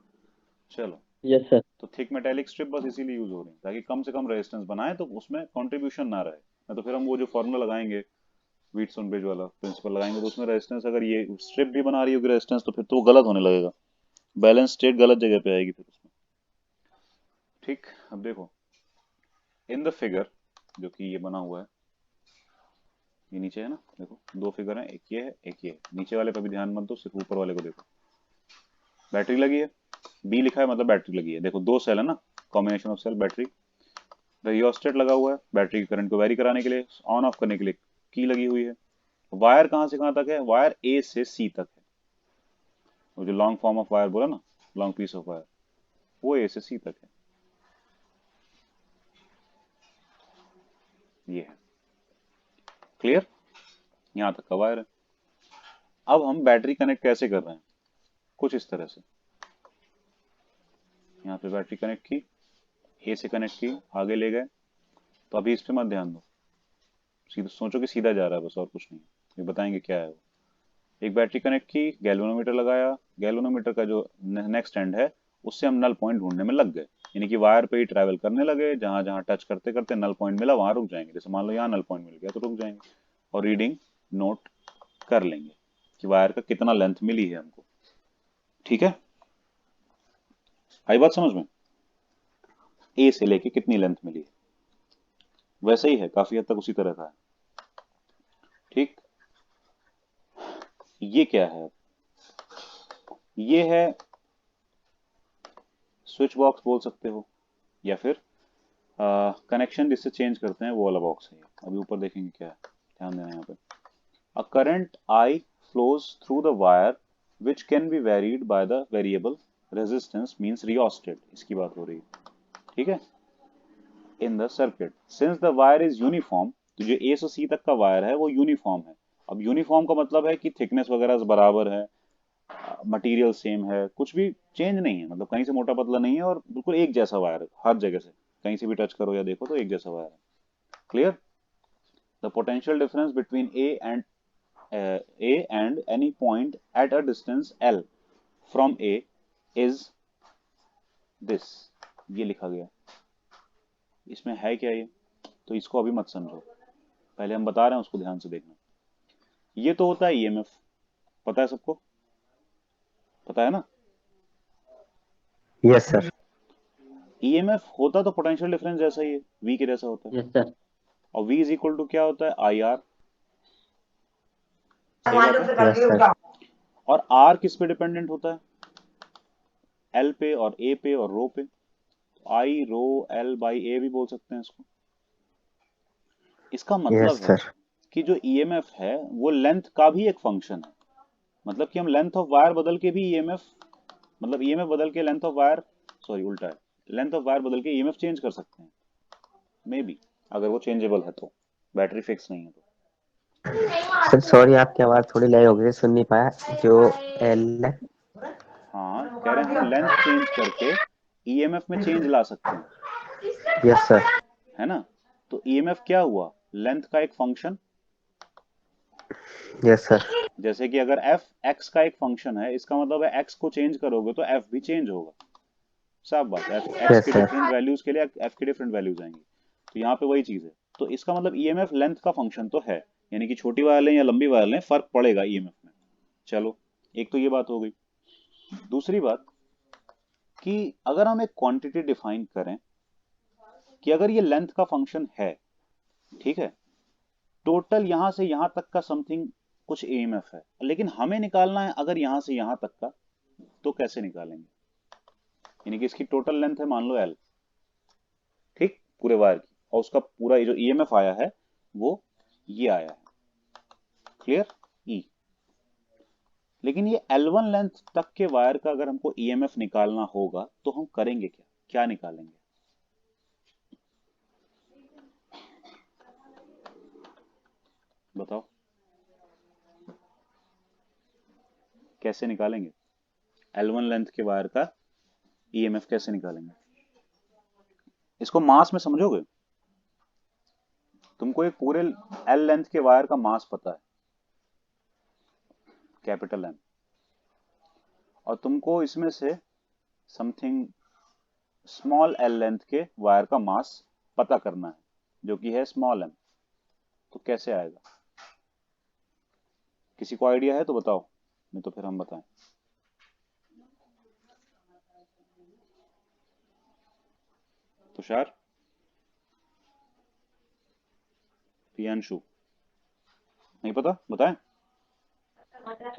चलो, यस सर। तो थिक मेटेलिक स्ट्रिप बस इसीलिए यूज हो रही है, ताकि कम से कम रेजिस्टेंस बनाए, तो उसमें कंट्रीब्यूशन ना रहे। नहीं तो फिर हम वो जो फॉर्मूला लगाएंगे, व्हीटस्टोन ब्रिज वाला प्रिंसिपल लगाएंगे, तो उसमें रेजिस्टेंस, अगर ये स्ट्रिप भी बना रही होगी रेजिस्टेंस, तो फिर तो वो गलत होने लगेगा, बैलेंस स्टेट गलत जगह पे आएगी फिर उसमें। ठीक, अब देखो इन द फिगर, जो कि ये बना हुआ है, ये नीचे है ना, देखो दो फिगर हैं, एक ये है एक ये है, नीचे वाले पर भी ध्यान मत दो, सिर्फ ऊपर वाले को देखो। बैटरी लगी है, बी लिखा है मतलब बैटरी लगी है, देखो दो सेल है ना, combination of cell battery. Rheostat लगा हुआ है बैटरी के करंट को वेरी कराने के लिए, ऑन ऑफ करने के लिए की लगी हुई है। वायर कहाँ से कहाँ तक है, वायर ए से सी तक है, वो जो लॉन्ग फॉर्म ऑफ वायर बोला ना, लॉन्ग पीस ऑफ वायर, वो ए से सी तक है, ये है। क्लियर? यहाँ तक का वायर है। अब हम बैटरी कनेक्ट कैसे कर रहे हैं, कुछ इस तरह से, यहाँ पे बैटरी कनेक्ट की, ए से कनेक्ट की, आगे ले गए, तो अभी इस पे मत ध्यान दो, सीधा सोचो कि सीधा जा रहा है बस, और कुछ नहीं, ये बताएंगे क्या है वो। एक बैटरी कनेक्ट की, गैल्वेनोमीटर लगाया, गैल्वेनोमीटर का जो नेक्स्ट एंड है, उससे हम नल पॉइंट ढूंढने में लग गए, यानी कि वायर पे ही ट्रैवल करने लगे, जहां जहां टच करते करते नल पॉइंट मिला वहां रुक जाएंगे, जैसे मान लो यहाँ नल पॉइंट मिल गया तो रुक जाएंगे, और रीडिंग नोट कर लेंगे कि वायर का कितना लेंथ मिली है हमको। ठीक है, आई बात समझ में? ए से लेके कितनी लेंथ मिली है, वैसे ही है, काफी हद तक उसी तरह का है। ठीक, ये क्या है, ये है स्विच बॉक्स बोल सकते हो, या फिर कनेक्शन जिससे चेंज करते हैं वो वाला बॉक्स है। अभी ऊपर देखेंगे क्या है, ध्यान देना यहाँ पे। A current I flows through the wire which can be varied by the variable resistance means rheostat, इसकी बात हो रही है, ठीक है। In the circuit since the wire is uniform, तो जो ए से सी तक का वायर है वो यूनिफॉर्म है। अब यूनिफॉर्म का मतलब है कि थिकनेस वगैरह बराबर है, मटेरियल सेम है, कुछ भी चेंज नहीं है, मतलब कहीं से मोटा पतला नहीं है, और बिल्कुल एक जैसा वायर है हर जगह से, कहीं से भी टच करो या देखो तो एक जैसा वायर है। Clear? The potential difference between A and any point at a distance L from A is this। ये लिखा गया। इसमें है क्या ये? तो इसको अभी मत समझो, पहले हम बता रहे हैं उसको ध्यान से देखना। ये तो होता है ईएमएफ, पता है सबको? पता है ना? Yes sir. ईएमएफ होता तो पोटेंशियल डिफरेंस जैसा ही है, वी के जैसा होता है। Yes sir. और वी इज इक्वल टू क्या होता है? I R. सही बात है। Yes sir. और आर किस पे डिपेंडेंट होता है? एल पे और ए पे और रो पे। आई रो एल बाई ए भी बोल सकते हैं इसको। इसका मतलब यस है सर। कि जो ईएमएफ है वो लेंथ का भी एक फंक्शन है। मतलब कि हम लेंथ ऑफ वायर बदल के भी ईएमएफ, मतलब ईएमएफ बदल के लेंथ ऑफ वायर, सॉरी उल्टा है, लेंथ ऑफ वायर बदल के ईएमएफ चेंज कर सकते हैं मे बी, अगर वो चेंजेबल है तो, बैटरी फिक्स नहीं है तो। सर सॉरी, आपकी आवाज थोड़ी लय हो गई, सुन नहीं पाया। जो एल है। हाँ, कह रहे हैं हम लेंथ चेंज करके ईएमएफ में चेंज ला सकते हैं, यस सर। है ना? तो ईएमएफ क्या हुआ? लेंथ का एक फंक्शन। Yes sir. जैसे कि अगर एफ एक्स का एक फंक्शन है, इसका मतलब है एक्स को चेंज करोगे तो एफ भी चेंज होगा। साफ बात है, एक्स यस के सर। डिफरेंट वैल्यूज के लिए एफ के डिफरेंट वैल्यूज आएंगे। तो यहाँ पे वही चीज है। तो इसका मतलब ईएमएफ लेंथ का फंक्शन तो है, यानी कि छोटी वायर लें या लंबी वायर लें फर्क पड़ेगा ईएमएफ में। चलो, एक तो ये बात हो गई। दूसरी बात कि अगर हम एक क्वांटिटी डिफाइन करें कि अगर ये लेंथ का फंक्शन है, ठीक है, टोटल यहां से यहां तक का समथिंग कुछ ईएमएफ है, लेकिन हमें निकालना है अगर यहां से यहां तक का, तो कैसे निकालेंगे? यानी कि इसकी टोटल लेंथ है मान लो एल, ठीक, पूरे वायर की, और उसका पूरा जो ईएमएफ आया है वो ये आया है। क्लियर? ई। लेकिन ये L1 लेंथ तक के वायर का अगर हमको ईएमएफ निकालना होगा तो हम करेंगे क्या? क्या निकालेंगे? बताओ, कैसे निकालेंगे? L1 लेंथ के वायर का ईएमएफ कैसे निकालेंगे? इसको मास में समझोगे? तुमको एक पूरे एल लेंथ के वायर का मास पता है, कैपिटल एम, और तुमको इसमें से समथिंग स्मॉल एल लेंथ के वायर का मास पता करना है, जो कि है स्मॉल एम। तो कैसे आएगा? किसी को आइडिया है तो बताओ, नहीं तो फिर हम बताएं। तुषार, प्रियांशु, नहीं पता? बताएं?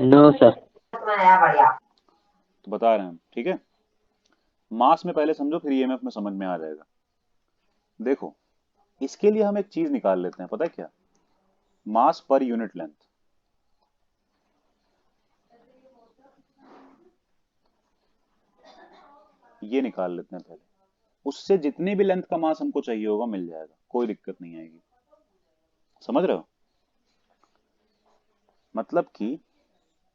No sir. तो बता रहे हैं हम, ठीक है। मास में पहले समझो, फिर ईएमएफ में समझ में आ जाएगा। देखो, इसके लिए हम एक चीज निकाल लेते हैं, पता है क्या? मास पर यूनिट लेंथ। ये निकाल लेते हैं पहले, उससे जितनी भी लेंथ का मास हमको चाहिए होगा मिल जाएगा, कोई दिक्कत नहीं आएगी। समझ रहे हो? मतलब कि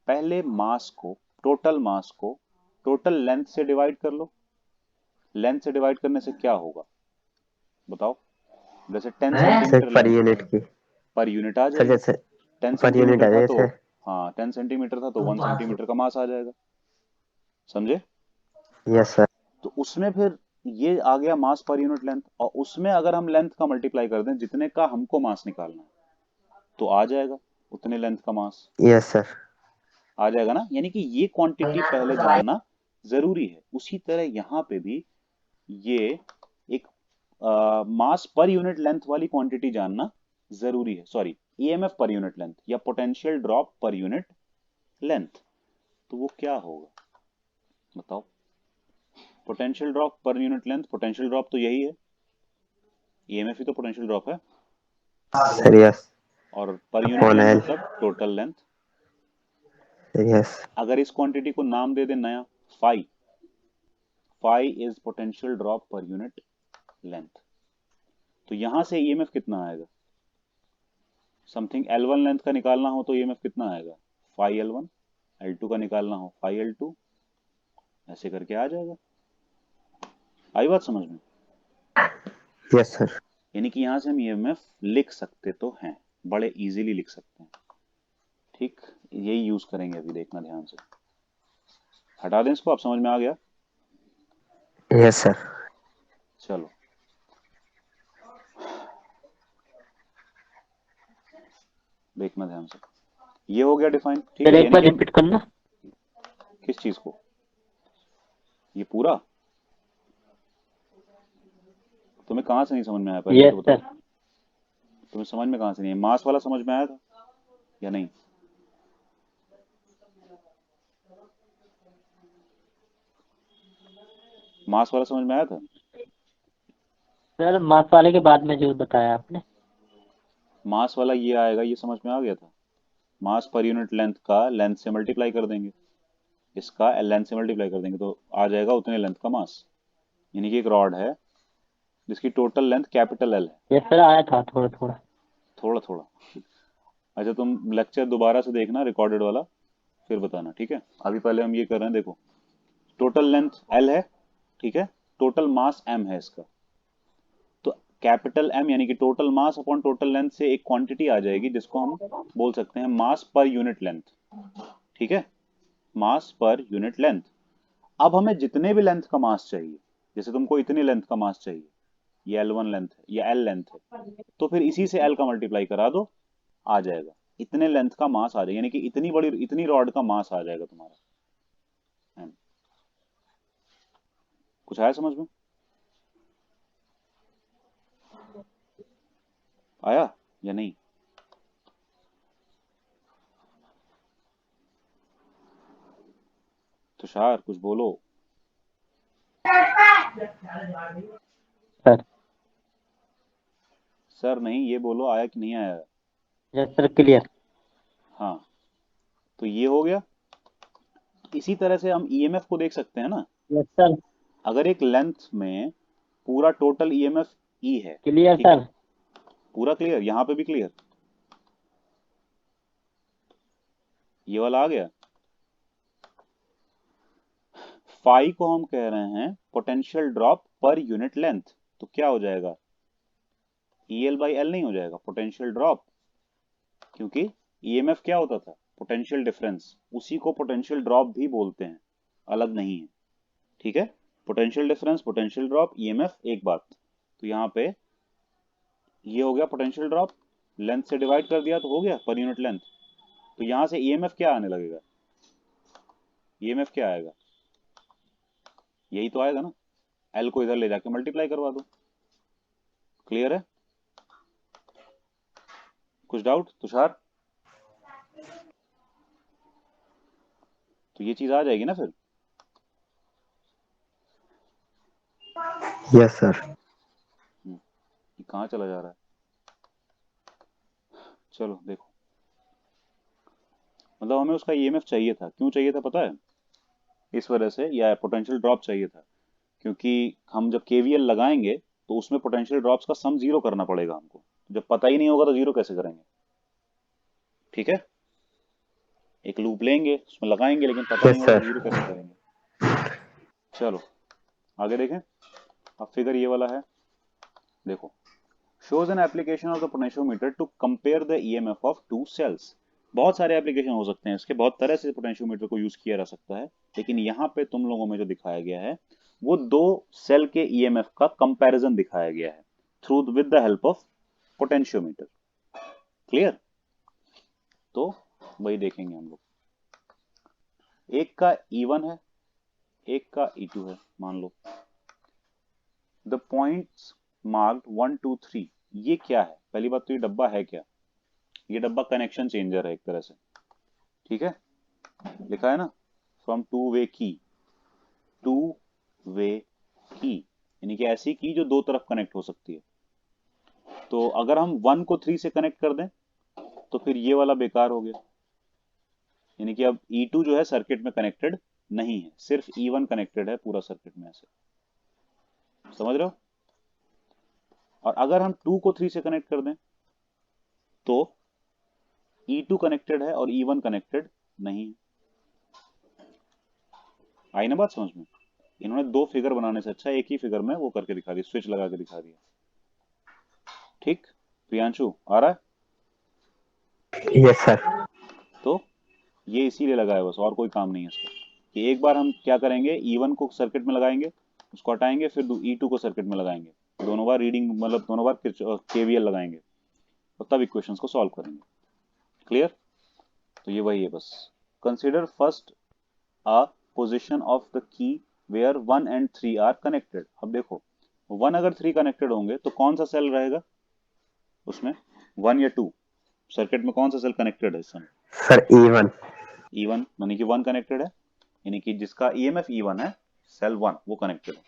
पहले मास को, टोटल मास को टोटल लेंथ से डिवाइड कर लो। लेंथ से डिवाइड करने से क्या होगा बताओ? जैसे 10 सर सेंटीमीटर पर लेंथ यूनिट है, की। पर यूनिट आ सर जाएगी। जैसे 10 पर यूनिट सेंटीमीटर आ था जाए तो, जैसे। हाँ 10 सेंटीमीटर था तो 1 सेंटीमीटर का मास आ जाएगा। समझे? Yes sir. तो उसमें फिर ये आ गया मास पर यूनिट लेंथ, और उसमें अगर हम लेंथ का मल्टीप्लाई कर दें जितने का हमको मास निकालना है, तो आ जाएगा उतने लेंथ का मास। Yes sir. आ जाएगा ना? यानी कि ये क्वांटिटी पहले जानना जरूरी है। उसी तरह यहां पे भी ये एक मास पर यूनिट लेंथ वाली क्वांटिटी जानना जरूरी है, sorry EMF per unit length या potential drop per unit length. तो वो क्या होगा बताओ? Potential drop per unit length, potential drop तो यही है, ईएमएफ ही तो पोटेंशियल ड्रॉप है। Sir yes. और per unit upon length L. मतलब टोटल लेंथ। यस। अगर इस क्वांटिटी को नाम दे दे नया, phi. Phi is potential drop per unit length. तो यहां से ईएमएफ कितना आएगा? समथिंग L1 लेंथ का निकालना हो तो ईएमएफ कितना आएगा? Phi L1। L2 का निकालना हो फाई L2, ऐसे करके आ जाएगा। आई बात समझ में? Yes sir. यानी कि यहां से हम ईएमएफ लिख सकते तो हैं, बड़े इजीली लिख सकते हैं। ठीक, यही यूज करेंगे अभी, देखना ध्यान से। हटा दें इसको, आप समझ में आ गया? Yes sir. चलो, देखना ध्यान से। ये हो गया डिफाइन, ठीक सर है। एक यानी बार कि हम रिपीट करना। किस चीज को? ये पूरा तुम्हें कहाँ से नहीं समझ में आया, पहले ये यस तो सर। बताओ। तुम्हें समझ में कहाँ से नहीं है? मास वाला समझ में आया था या नहीं? मास वाला समझ में आया था? सर मास वाले के बाद में जो बताया आपने। मास वाला ये आएगा, ये समझ में आ गया था। मास पर यूनिट लेंथ का लेंथ से मल्टीप्लाई कर देंगे, इसका लेंथ से मल्टीप्लाई कर देंगे तो आ जाएगा उतने लेंथ का मास। यानी कि एक रॉड है जिसकी टोटल लेंथ कैपिटल एल है। यस सर आया था थोड़ा थोड़ा। थोड़ा थोड़ा। अच्छा, तुम लेक्चर दोबारा से देखना रिकॉर्डेड वाला, फिर बताना, ठीक है। अभी पहले हम ये कर रहे हैं, देखो। टोटल लेंथ एल है, ठीक है। टोटल मास एम है इसका। तो कैपिटल एम यानी कि total mass upon total length से एक क्वांटिटी आ जाएगी जिसको हम बोल सकते हैं मास पर यूनिट लेंथ, ठीक है। मास पर यूनिट लेंथ। अब हमें जितने भी लेंथ का मास चाहिए, जैसे तुमको इतनी लेंथ का मास चाहिए, ये L1 लेंथ है, ये L लेंथ है, तो फिर इसी से L का मल्टीप्लाई करा दो, आ जाएगा। इतने लेंथ का मास आ जाएगा, यानी कि इतनी बड़ी, इतनी रॉड का मास आ जाएगा तुम्हारा। M। कुछ आया समझ में? आया या नहीं? तुषार कुछ बोलो। सर सर नहीं, ये बोलो आया कि नहीं आया? Yes sir clear. हाँ, तो ये हो गया। इसी तरह से हम ईएमएफ को देख सकते हैं ना। यस सर अगर एक लेंथ में पूरा टोटल ईएमएफ ई है, क्लियर ठीक है। सर। पूरा क्लियर, यहां पे भी क्लियर। ये वाला आ गया। फाई को हम कह रहे हैं potential drop per unit length, तो क्या हो जाएगा? EL बाई एल नहीं हो जाएगा, पोटेंशियल ड्रॉप। क्योंकि ईएमएफ क्या होता था? Potential difference. उसी को पोटेंशियल ड्रॉप भी बोलते हैं, अलग नहीं है, ठीक है। Potential difference, potential drop, EMF एक बात। तो यहाँ पे ये हो गया पोटेंशियल ड्रॉप, लेंथ से डिवाइड कर दिया तो हो गया पर यूनिट लेंथ। तो यहां से ईएमएफ क्या आने लगेगा? ईएमएफ क्या आएगा? यही तो आएगा ना। एल को इधर ले जाके मल्टीप्लाई करवा दो। क्लियर है? कुछ डाउट तुषार? तो ये चीज आ जाएगी ना फिर। Yes sir. ये कहाँ चला जा रहा है? चलो देखो, मतलब हमें उसका ईएमएफ चाहिए था। क्यों चाहिए था पता है? इस वजह से, या पोटेंशियल ड्रॉप चाहिए था, क्योंकि हम जब केवीएल लगाएंगे तो उसमें पोटेंशियल ड्रॉप्स का सम जीरो करना पड़ेगा हमको। जब पता ही नहीं होगा तो जीरो कैसे करेंगे? ठीक है। एक लूप लेंगे, उसमें लगाएंगे, लेकिन पता नहीं यस होगा तो सर। जीरो कैसे करेंगे? चलो आगे देखें। अब फिगर ये वाला है, देखो। shows an application of the potentiometer to compare the EMF of two cells। बहुत सारे एप्लीकेशन हो सकते हैं इसके, बहुत तरह से पोटेंशियोमीटर को यूज किया जा सकता है, लेकिन यहाँ पे तुम लोगों में जो दिखाया गया है वो दो सेल के ईएमएफ का कंपैरिजन दिखाया गया है through with the help of potentiometer. Clear? तो वही देखेंगे हम लोग। एक का E1 है, एक का E2 है, मान लो। द पॉइंट्स मार्क्ड 1 2 3, ये क्या है? पहली बात तो ये डब्बा है क्या? ये डब्बा कनेक्शन चेंजर है एक तरह से, ठीक है। लिखा है ना, फ्रॉम टू वे की, टू वे की, यानी कि ऐसी की जो दो तरफ कनेक्ट हो सकती है। तो अगर हम 1 को 3 से कनेक्ट कर दें तो फिर ये वाला बेकार हो गया। यानी कि अब E2 जो है सर्किट में कनेक्टेड नहीं है, सिर्फ E1 कनेक्टेड है पूरा सर्किट में, ऐसे। समझ रहे हो? और अगर हम 2 को 3 से कनेक्ट कर दें तो E2 कनेक्टेड है और E1 कनेक्टेड नहीं है। आई ना बात समझ में? इन्होंने दो फिगर बनाने से अच्छा एक ही फिगर में वो करके दिखा दिया, स्विच लगा के दिखा दिया। ठीक, प्रियांशु आ रहा है? Yes sir. तो ये इसीलिए लगा है बस, और कोई काम नहीं है इसका। कि एक बार हम क्या करेंगे, E1 को सर्किट में लगाएंगे, उसको हटाएंगे, फिर E2 को सर्किट में लगाएंगे, दोनों बार रीडिंग मतलब दोनों बार KVL लगाएंगे और तब इक्वेशंस को सॉल्व करेंगे। क्लियर? तो ये वही है बस। Consider first a position of the key where 1 and 3 are connected। अब देखो 1 अगर 3 कनेक्टेड होंगे तो कौन सा सेल रहेगा उसमें, 1 या 2? सर्किट में कौन सा सेल कनेक्टेड है इस समय? Sir E1। E1 यानी कि 1 कनेक्टेड है, यानी कि जिसका EMF E1 है, सेल 1 वो कनेक्टेड है।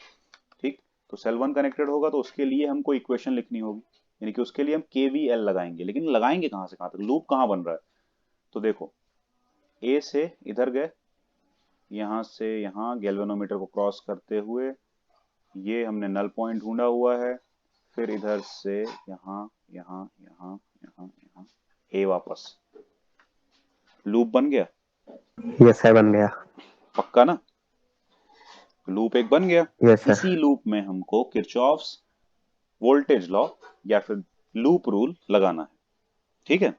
ठीक, तो सेल 1 कनेक्टेड होगा तो उसके लिए हमको इक्वेशन लिखनी होगी, यानी कि उसके लिए हम KVL लगाएंगे। लेकिन लगाएंगे कहां से कहां तक, लूप कहां बन रहा है? तो देखो A से इधर गए, यहां से यहां गैल्वेनोमीटर को क्रॉस करते हुए ये हमने नल पॉइंट ढूंढा हुआ है, फिर इधर से यहां यहां यहां यहां यहां ए वापस, लूप बन गया। यस सर बन गया। पक्का ना? लूप एक बन गया। Yes sir. इसी लूप में हमको किरचॉफ्स वोल्टेज लॉ या फिर लूप रूल लगाना है। ठीक है,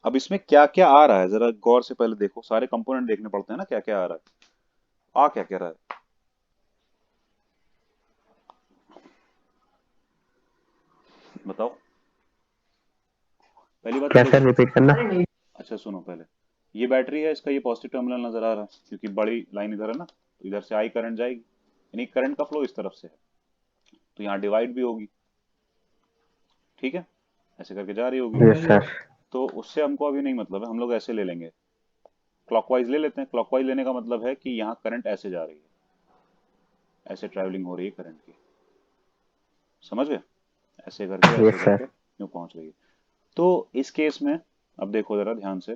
अब इसमें क्या क्या आ रहा है जरा गौर से पहले देखो, सारे कंपोनेंट देखने पड़ते हैं ना, क्या क्या आ रहा है, आ क्या क्या रहा है बताओ। पहली बात क्या तो सर देखो, रिपीट करना? अच्छा सुनो पहले, ये बैटरी है, इसका ये पॉजिटिव टर्मिनल नजर आ रहा है क्योंकि बड़ी लाइन इधर है ना, तो इधर से आई करंट जाएगी, यानी करंट का फ्लो इस तरफ से है, तो यहाँ डिवाइड भी होगी। ठीक है, ऐसे करके जा रही होगी। Yes sir. तो उससे हमको अभी नहीं मतलब है, हम लोग ऐसे ले लेंगे, क्लॉकवाइज ले लेते हैं। क्लॉकवाइज लेने का मतलब है कि यहाँ करंट ऐसे जा रही है, ऐसे ट्रैवलिंग हो रही है करंट की, समझ गए? ऐसे करके यस ऐसे सर। करके यूँ पहुंच रही है। तो इस केस में अब देखो जरा ध्यान से,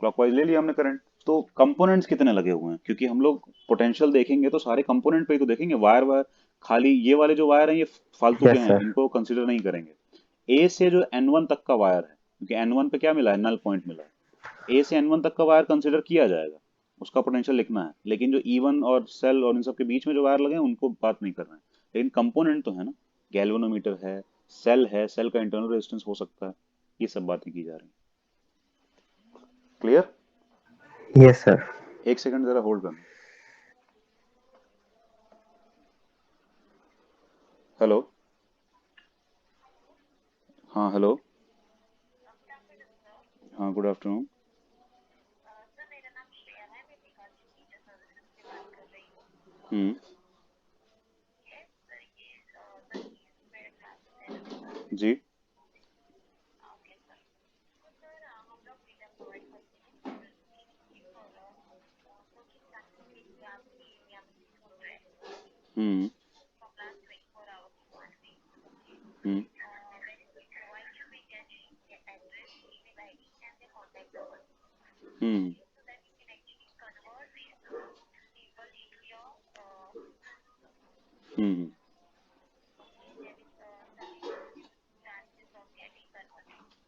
क्लॉकवाइज ले लिया हमने करंट, तो कंपोनेंट्स कितने लगे हुए हैं, क्योंकि हम लोग पोटेंशियल देखेंगे तो सारे कंपोनेंट पे ही तो देखेंगे, वायर वायर खाली ये वाले जो वायर हैं ये फालतू के यस हैं, सर। इनको कंसीडर नहीं करेंगे। ए से जो N1 तक का वायर है, क्योंकि N1 पे क्या मिला है, नल पॉइंट मिला है, ए से N1 तक का वायर कंसीडर किया जाएगा, उसका पोटेंशियल लिखना है। लेकिन जो E1 और सेल और इन सब के बीच में जो वायर लगे हैं उनको बात नहीं करना है, लेकिन कंपोनेंट तो है ना, गैल्वेनोमीटर है, सेल का इंटरनल रेजिस्टेंस हो सकता है, ये सब बातें की जा रही हैं। क्लियर? Yes sir. एक सेकंड जरा होल्ड करना। हेलो, हाँ हेलो, हाँ गुड आफ्टरनून। हम्म, जी, hmm, hmm, hmm, hmm, hmm,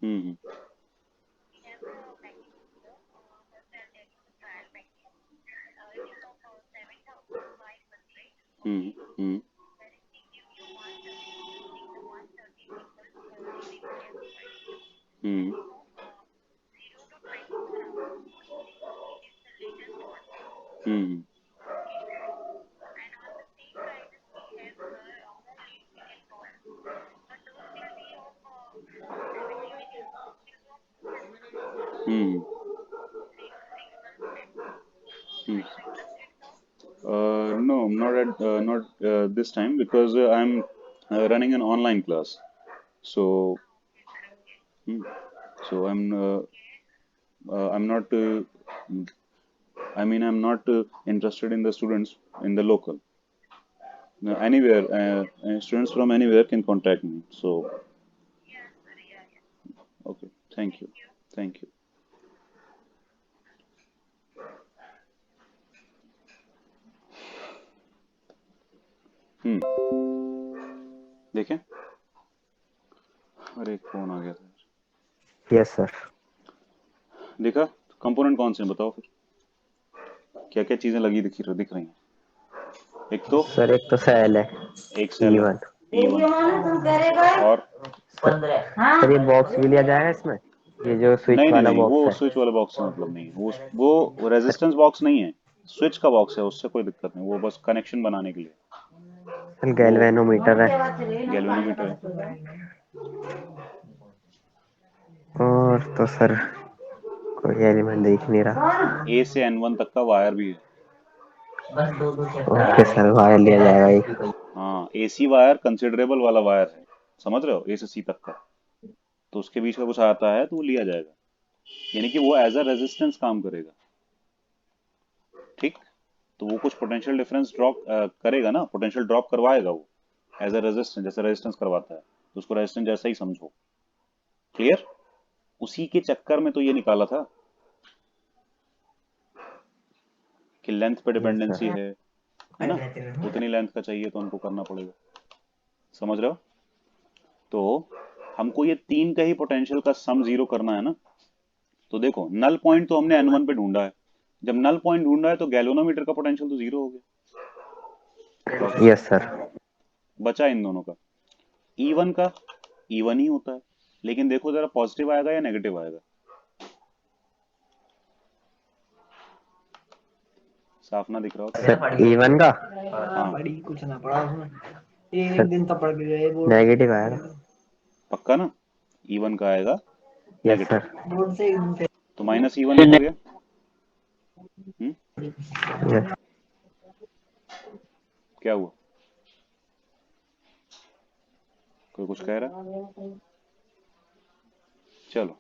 hmm, hmm, hmm, hmm, hmm, hmm. No, not this time because I'm running an online class. So, hmm, so I'm not. I mean, I'm not interested in the students in the local. Anywhere, students from anywhere can contact me. So, okay, thank you, thank you. देखें, अरे phone आ गया था। Yes sir. देखा, component कौन से हैं बताओ फिर, क्या क्या चीजें लगी दिख रही हैं? एक तो सर एक तो सेल है एक सेल है E1। E1 और सर ये बॉक्स भी लिया जाएगा इसमें, ये जो स्विच नहीं नहीं वाला नहीं, वो बॉक्स है। स्विच वाले बॉक्स से मतलब नहीं है, वो रेजिस्टेंस बॉक्स नहीं है, स्विच का बॉक्स है, उससे कोई दिक्कत नहीं, वो बस कनेक्शन बनाने के लिए। सर वो गैल्वेनोमीटर है। गैल्वेनोमीटर है। और तो सर कोई एलिमेंट दिख नहीं रहा। ए से N1 तक का वायर भी है। ओके सर, वायर लिया जाएगा एक। हाँ, एसी वायर कंसिडरेबल वाला वायर है, समझ रहे हो, ए से सी तक का, तो उसके बीच का कुछ आता है तो वो लिया जाएगा, यानी कि वो एज अ रेजिस्टेंस काम करेगा। ठीक, तो वो कुछ पोटेंशियल डिफरेंस ड्रॉप करेगा ना, पोटेंशियल ड्रॉप करवाएगा वो एज अ रेजिस्टेंस, जैसे रेजिस्टेंस करवाता है, तो उसको रेजिस्टेंस जैसा ही समझो। क्लियर? उसी के चक्कर में तो ये निकाला था कि लेंथ पे यस डिपेंडेंसी सर। है ना, उतनी लेंथ का चाहिए तो हमको करना पड़ेगा, समझ रहे हो? तो हमको ये तीन का ही पोटेंशियल का सम जीरो करना है ना, तो देखो नल पॉइंट तो हमने N1 पे ढूंढा है, जब नल पॉइंट ढूंढा है तो गैल्वेनोमीटर का पोटेंशियल तो जीरो हो गया, यस सर। बचा इन दोनों का। E1 का E1 ही होता है, लेकिन देखो जरा पॉजिटिव आएगा या नेगेटिव आएगा, साफ ना दिख रहा हो क्या? सर E1 का हाँ, कुछ ना पड़ा उसमें, एक दिन तो पड़ गया बोर्ड नेगेटिव आएगा। पक्का ना? E1 का आएगा यस नेगेटिव, सर। बोर्ड से एक दिन पे। तो माइनस E1 हो गया। यस क्या हुआ, कोई कुछ कह रहा है? चलो,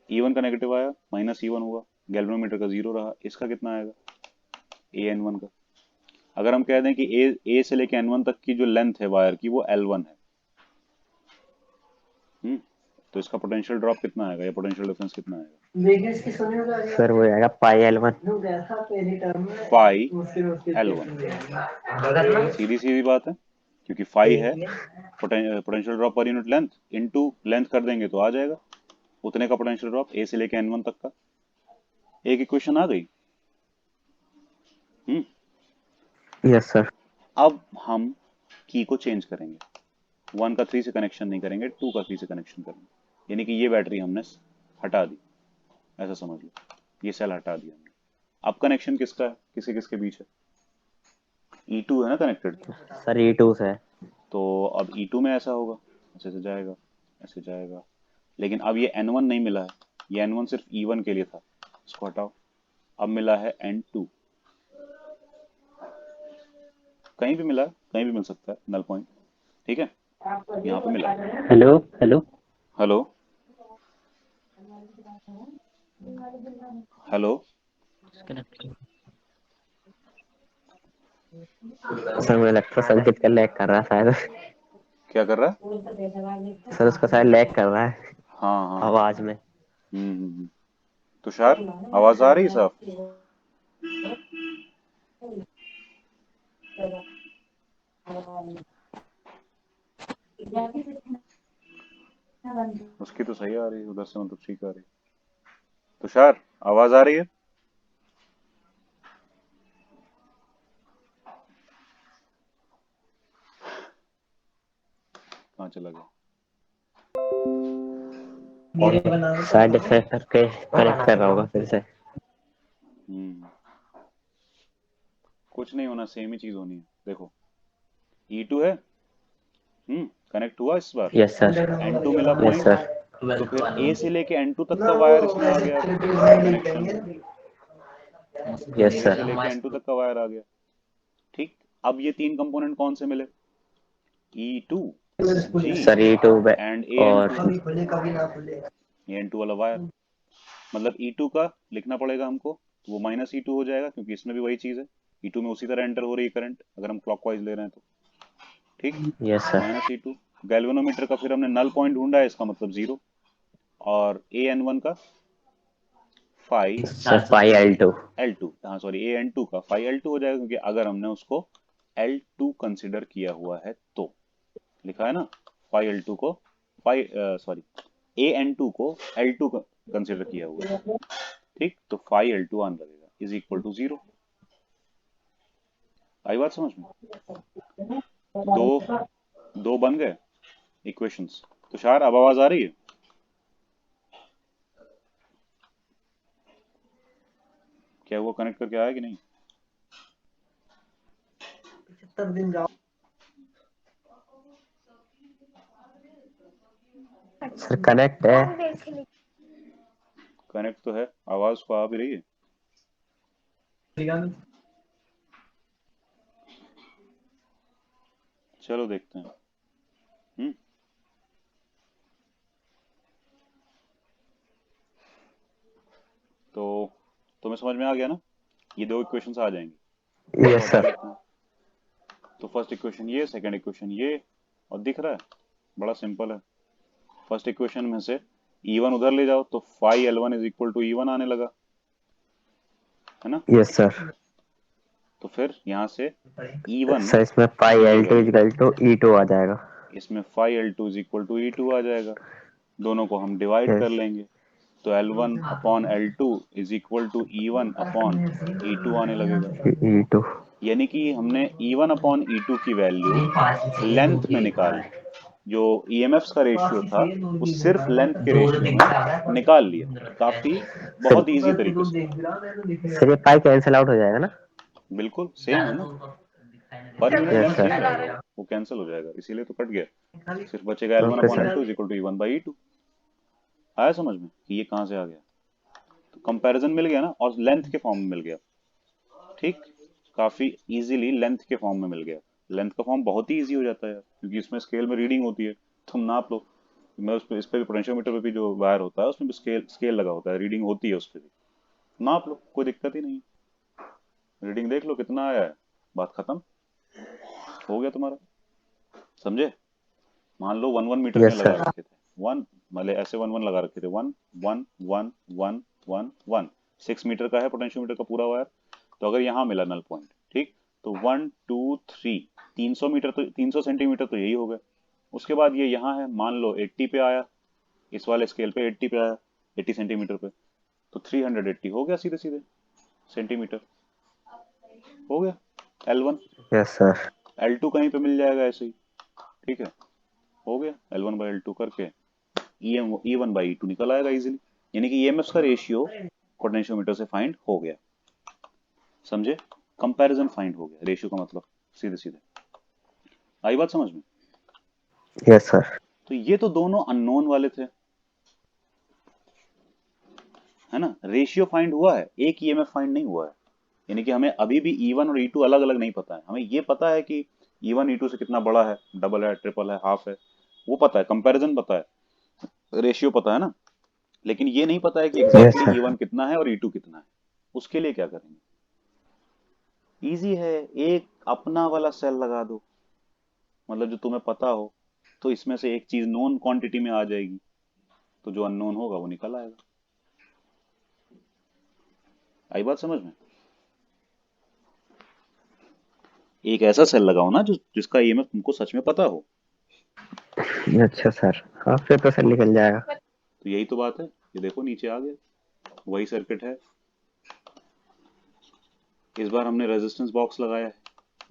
E1 का नेगेटिव आया, माइनस E1 हुआ, गैल्वेनोमीटर का जीरो रहा, इसका कितना आएगा AN1 का? अगर हम कह दें कि ए से लेके N1 तक की जो लेंथ है वायर की वो L1 है, तो इसका पोटेंशियल ड्रॉप कितना आएगा या पोटेंशियल डिफरेंस कितना आएगा? वेगस की सुने होगा क्या? सर, वो आएगा पाई L1। वो गया था पहली टर्म में, पाई उसके L1, सीधी सीधी बात है, क्योंकि फाई है potential drop per unit length, into length कर देंगे तो आ जाएगा उतने का पोटेंशियल ड्रॉप ए से लेके N1 तक का। एक इक्वेशन आ गई। Yes sir. अब हम की को चेंज करेंगे, 1 का 3 से कनेक्शन नहीं करेंगे, 2 का 3 से कनेक्शन करेंगे, यानी कि ये बैटरी हमने हटा दी, ऐसा समझ लो, ये सेल हटा दिया हमने। अब कनेक्शन किसका है, किसके किसके बीच है? E2 है ना कनेक्टेड, सर E2 से है। तो अब E2 में ऐसा होगा, ऐसे से जाएगा, ऐसे जाएगा, लेकिन अब ये N1 नहीं मिला है, ये N1 सिर्फ E1 के लिए था, इसको हटाओ, अब मिला है N2, कहीं भी मिला है, कहीं भी मिल सकता है नल पॉइंट, ठीक है, यहाँ पे मिला है। Hello hello. Hello hello, sir मुझे लगता है संकेत का लैग कर रहा है शायद। क्या कर रहा है? सर उसका शायद लैग कर रहा है हाँ हाँ, आवाज में। तुषार, आवाज आ रही है साहब? उसकी तो सही आ रही है, उधर से मतलब ठीक आ रही है। तुषार, आवाज आ रही है? कहाँ चला गया? मेरे बना शायद डिफरेंस करके कनेक्ट कर रहा होगा फिर से। कुछ नहीं होना, सेम ही चीज होनी है, देखो E2 है, कनेक्ट हुआ इस बार, यस सर। N2 मिला यस पॉइंट, सर। तो फिर A से लेके N2 तक का वायर इसमें आ गया कनेक्शन, यस A से सर। लेके N2 तक का वायर आ गया, ठीक। अब ये तीन कंपोनेंट कौन से मिले? E2, G sir E2 and और AN2, कभी खुले कभी ना खुले। AN2 वाला वायर, मतलब E2 का लिखना पड़ेगा हमको, तो वो माइनस E2 हो जाएगा, क्योंकि इसमें भी वही चीज है, E2 में उसी तरह एंटर हो रही है करंट, अगर हम क्लॉकवाइज ले रहे हैं तो, ठीक, yes sir. Minus E2। Galvanometer का फिर हमने नल पॉइंट ढूंढा है, इसका मतलब जीरो, और AN1 का फाई सर पाई L2। L2, हाँ सॉरी AN2 का फाई L2 हो जाएगा, क्योंकि अगर हमने उसको L2 कंसिडर किया हुआ है तो, लिखा है ना, फाई L2 को फाई सॉरी AN2 को L2 कंसिडर किया हुआ है, ठीक, तो फाई L2 आने लगेगा इज इक्वल टू जीरो। आई बात समझ में? दो दो बन गए इक्वेशंस। तुषार अब आवाज आ रही है? क्या वो कनेक्ट करके आया कि नहीं? 75 दिन जाओ। सर कनेक्ट है। कनेक्ट तो है, आवाज तो आ भी रही है। चलो देखते हैं। तो तुम्हें समझ में आ गया ना? ये दो इक्वेशंस आ जाएंगी। यस तो हटा सर। लेते हैं। तो फर्स्ट इक्वेशन ये, सेकंड इक्वेशन ये, और दिख रहा है, बड़ा सिंपल है। फर्स्ट इक्वेशन में से E1 उधर ले जाओ तो phi L1 is equal to E1 आने लगा, है ना? Yes sir. तो फिर यहाँ से E1 सर इसमें पाई की L2 value, equal to E2 आ जाएगा। इसमें phi L2 is equal to E2 आ जाएगा। दोनों को हम डिवाइड कर यस लेंगे तो L1 upon L2 is equal to E1 upon E2 आने लगेगा। E2। यानी कि हमने E1 अपॉन E2 की वैल्यू लेंथ में निकाल ली। जो EMFs का रेशियो था वो सिर्फ लेंथ के रेशियो में निकाल लिया, काफी सर बहुत इजी तरीके से। सर ये पाई कैंसिल आउट हो जाएगा ना? बिल्कुल सेम है ना, per unit yes length sir. Same रहेगा, वो कैंसिल हो जाएगा, इसीलिए तो कट गया। सिर्फ बचेगा L1 okay upon sir. L2 is equal to E1 by E2। आया समझ में कि ये कहाँ से आ गया? तो कंपैरिजन मिल गया ना, और लेंथ के फॉर्म में मिल गया। ठीक, काफी इजीली लेंथ के फॉर्म में मिल गया। लेंथ का फॉर्म बहुत ही इजी हो जाता है क्योंकि इसमें स्केल में रीडिंग होती है, तुम नाप लो। मैं उस पे, इस पे भी पोटेंशियोमीटर पे भी जो वायर होता है उसमें भी स्केल स्केल लगा होता है, रीडिंग होती है उस पे भी, नाप लो, कोई दिक्कत ही नहीं है। रीडिंग देख लो कितना आया है, बात खत्म, हो गया तुम्हारा। समझे? मान लो 1 1 मीटर के यस लगा सर। रखे थे, वन मतलब ऐसे 1 1 लगा रखे थे, 1 1 1 1 1 1। 6 मीटर का है पोटेंशियोमीटर का पूरा वायर। तो अगर यहाँ मिला नल पॉइंट, ठीक, तो 1 2 3, 300 मीटर तो 300 सेंटीमीटर तो यही हो गया। उसके बाद ये यहाँ है, मान लो 80 पे आया, इस वाले स्केल पे 80 पे आया, 80 सेंटीमीटर पे, तो 380 हो गया सीधे सीधे सेंटीमीटर, हो गया L1। Yes sir. L2 कहीं पे मिल जाएगा ऐसे ही, ठीक है, हो गया L1 बाई L2 करके E1 बाई E2 निकल आएगा इजीली। यानी कि EMF का रेशियो पोटेंशियोमीटर से फाइंड हो गया। समझे? कंपैरिजन फाइंड हो गया, रेशियो का मतलब सीधे सीधे। आई बात समझ में? Yes sir. तो ये तो दोनों अननोन वाले थे, है ना? रेशियो फाइंड हुआ है, एक EMF फाइंड नहीं हुआ है। यानी कि हमें अभी भी E1 और E2 अलग अलग नहीं पता है। हमें ये पता है कि E1 E2 से कितना बड़ा है, डबल है, ट्रिपल है, हाफ है, वो पता है, कंपैरिजन पता है, रेशियो पता है ना। लेकिन ये नहीं पता है कि यस एग्जैक्टली सर। E1 कितना है और E2 कितना है। उसके लिए क्या करेंगे? इजी है, एक अपना वाला सेल लगा दो, मतलब जो तुम्हें पता हो, तो इसमें से एक चीज नोन क्वांटिटी में आ जाएगी, तो जो अननोन होगा वो निकल आएगा। आई बात समझ में? एक ऐसा सेल लगाओ ना जो जिसका ईएमएफ तुमको सच में पता हो। अच्छा सर, हाँ फिर तो सर निकल जाएगा। तो यही तो बात है, ये देखो नीचे आ गया, वही सर्किट है। इस बार हमने रेजिस्टेंस बॉक्स लगाया है,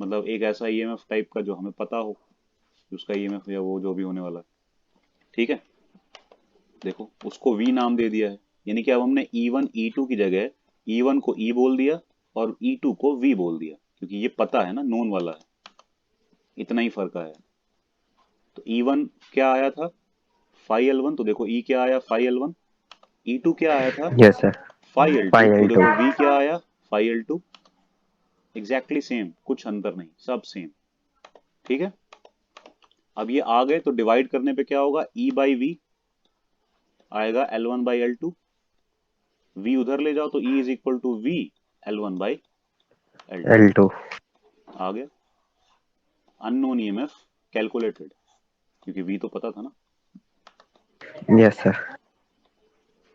मतलब एक ऐसा ईएमएफ टाइप का जो हमें पता हो, उसका ईएमएफ या वो जो भी होने वाला है, ठीक है। देखो उसको V नाम दे दिया है, यानी कि अब हमने E1 E2 की जगह E1 को E बोल दिया और E2 को V बोल दिया, क्योंकि ये पता है ना, नोन वाला है, इतना ही फर्क आया। तो E1 क्या आया था, फाई L1, तो देखो E क्या आया, फाई L1। E2 क्या आया था, यस सर। फाई L2, पाई तो L2। देखो V क्या आया, फाई L2। एग्जैक्टली सेम, कुछ अंतर नहीं, सब सेम, ठीक है। अब ये आ गए तो डिवाइड करने पे क्या होगा, E बाई V आएगा L1 बाई L2। V उधर ले जाओ तो E is equal to V L1 by L2। L2। आ गया अननोन EMF कैलकुलेटेड, क्योंकि V तो पता था ना। Yes sir.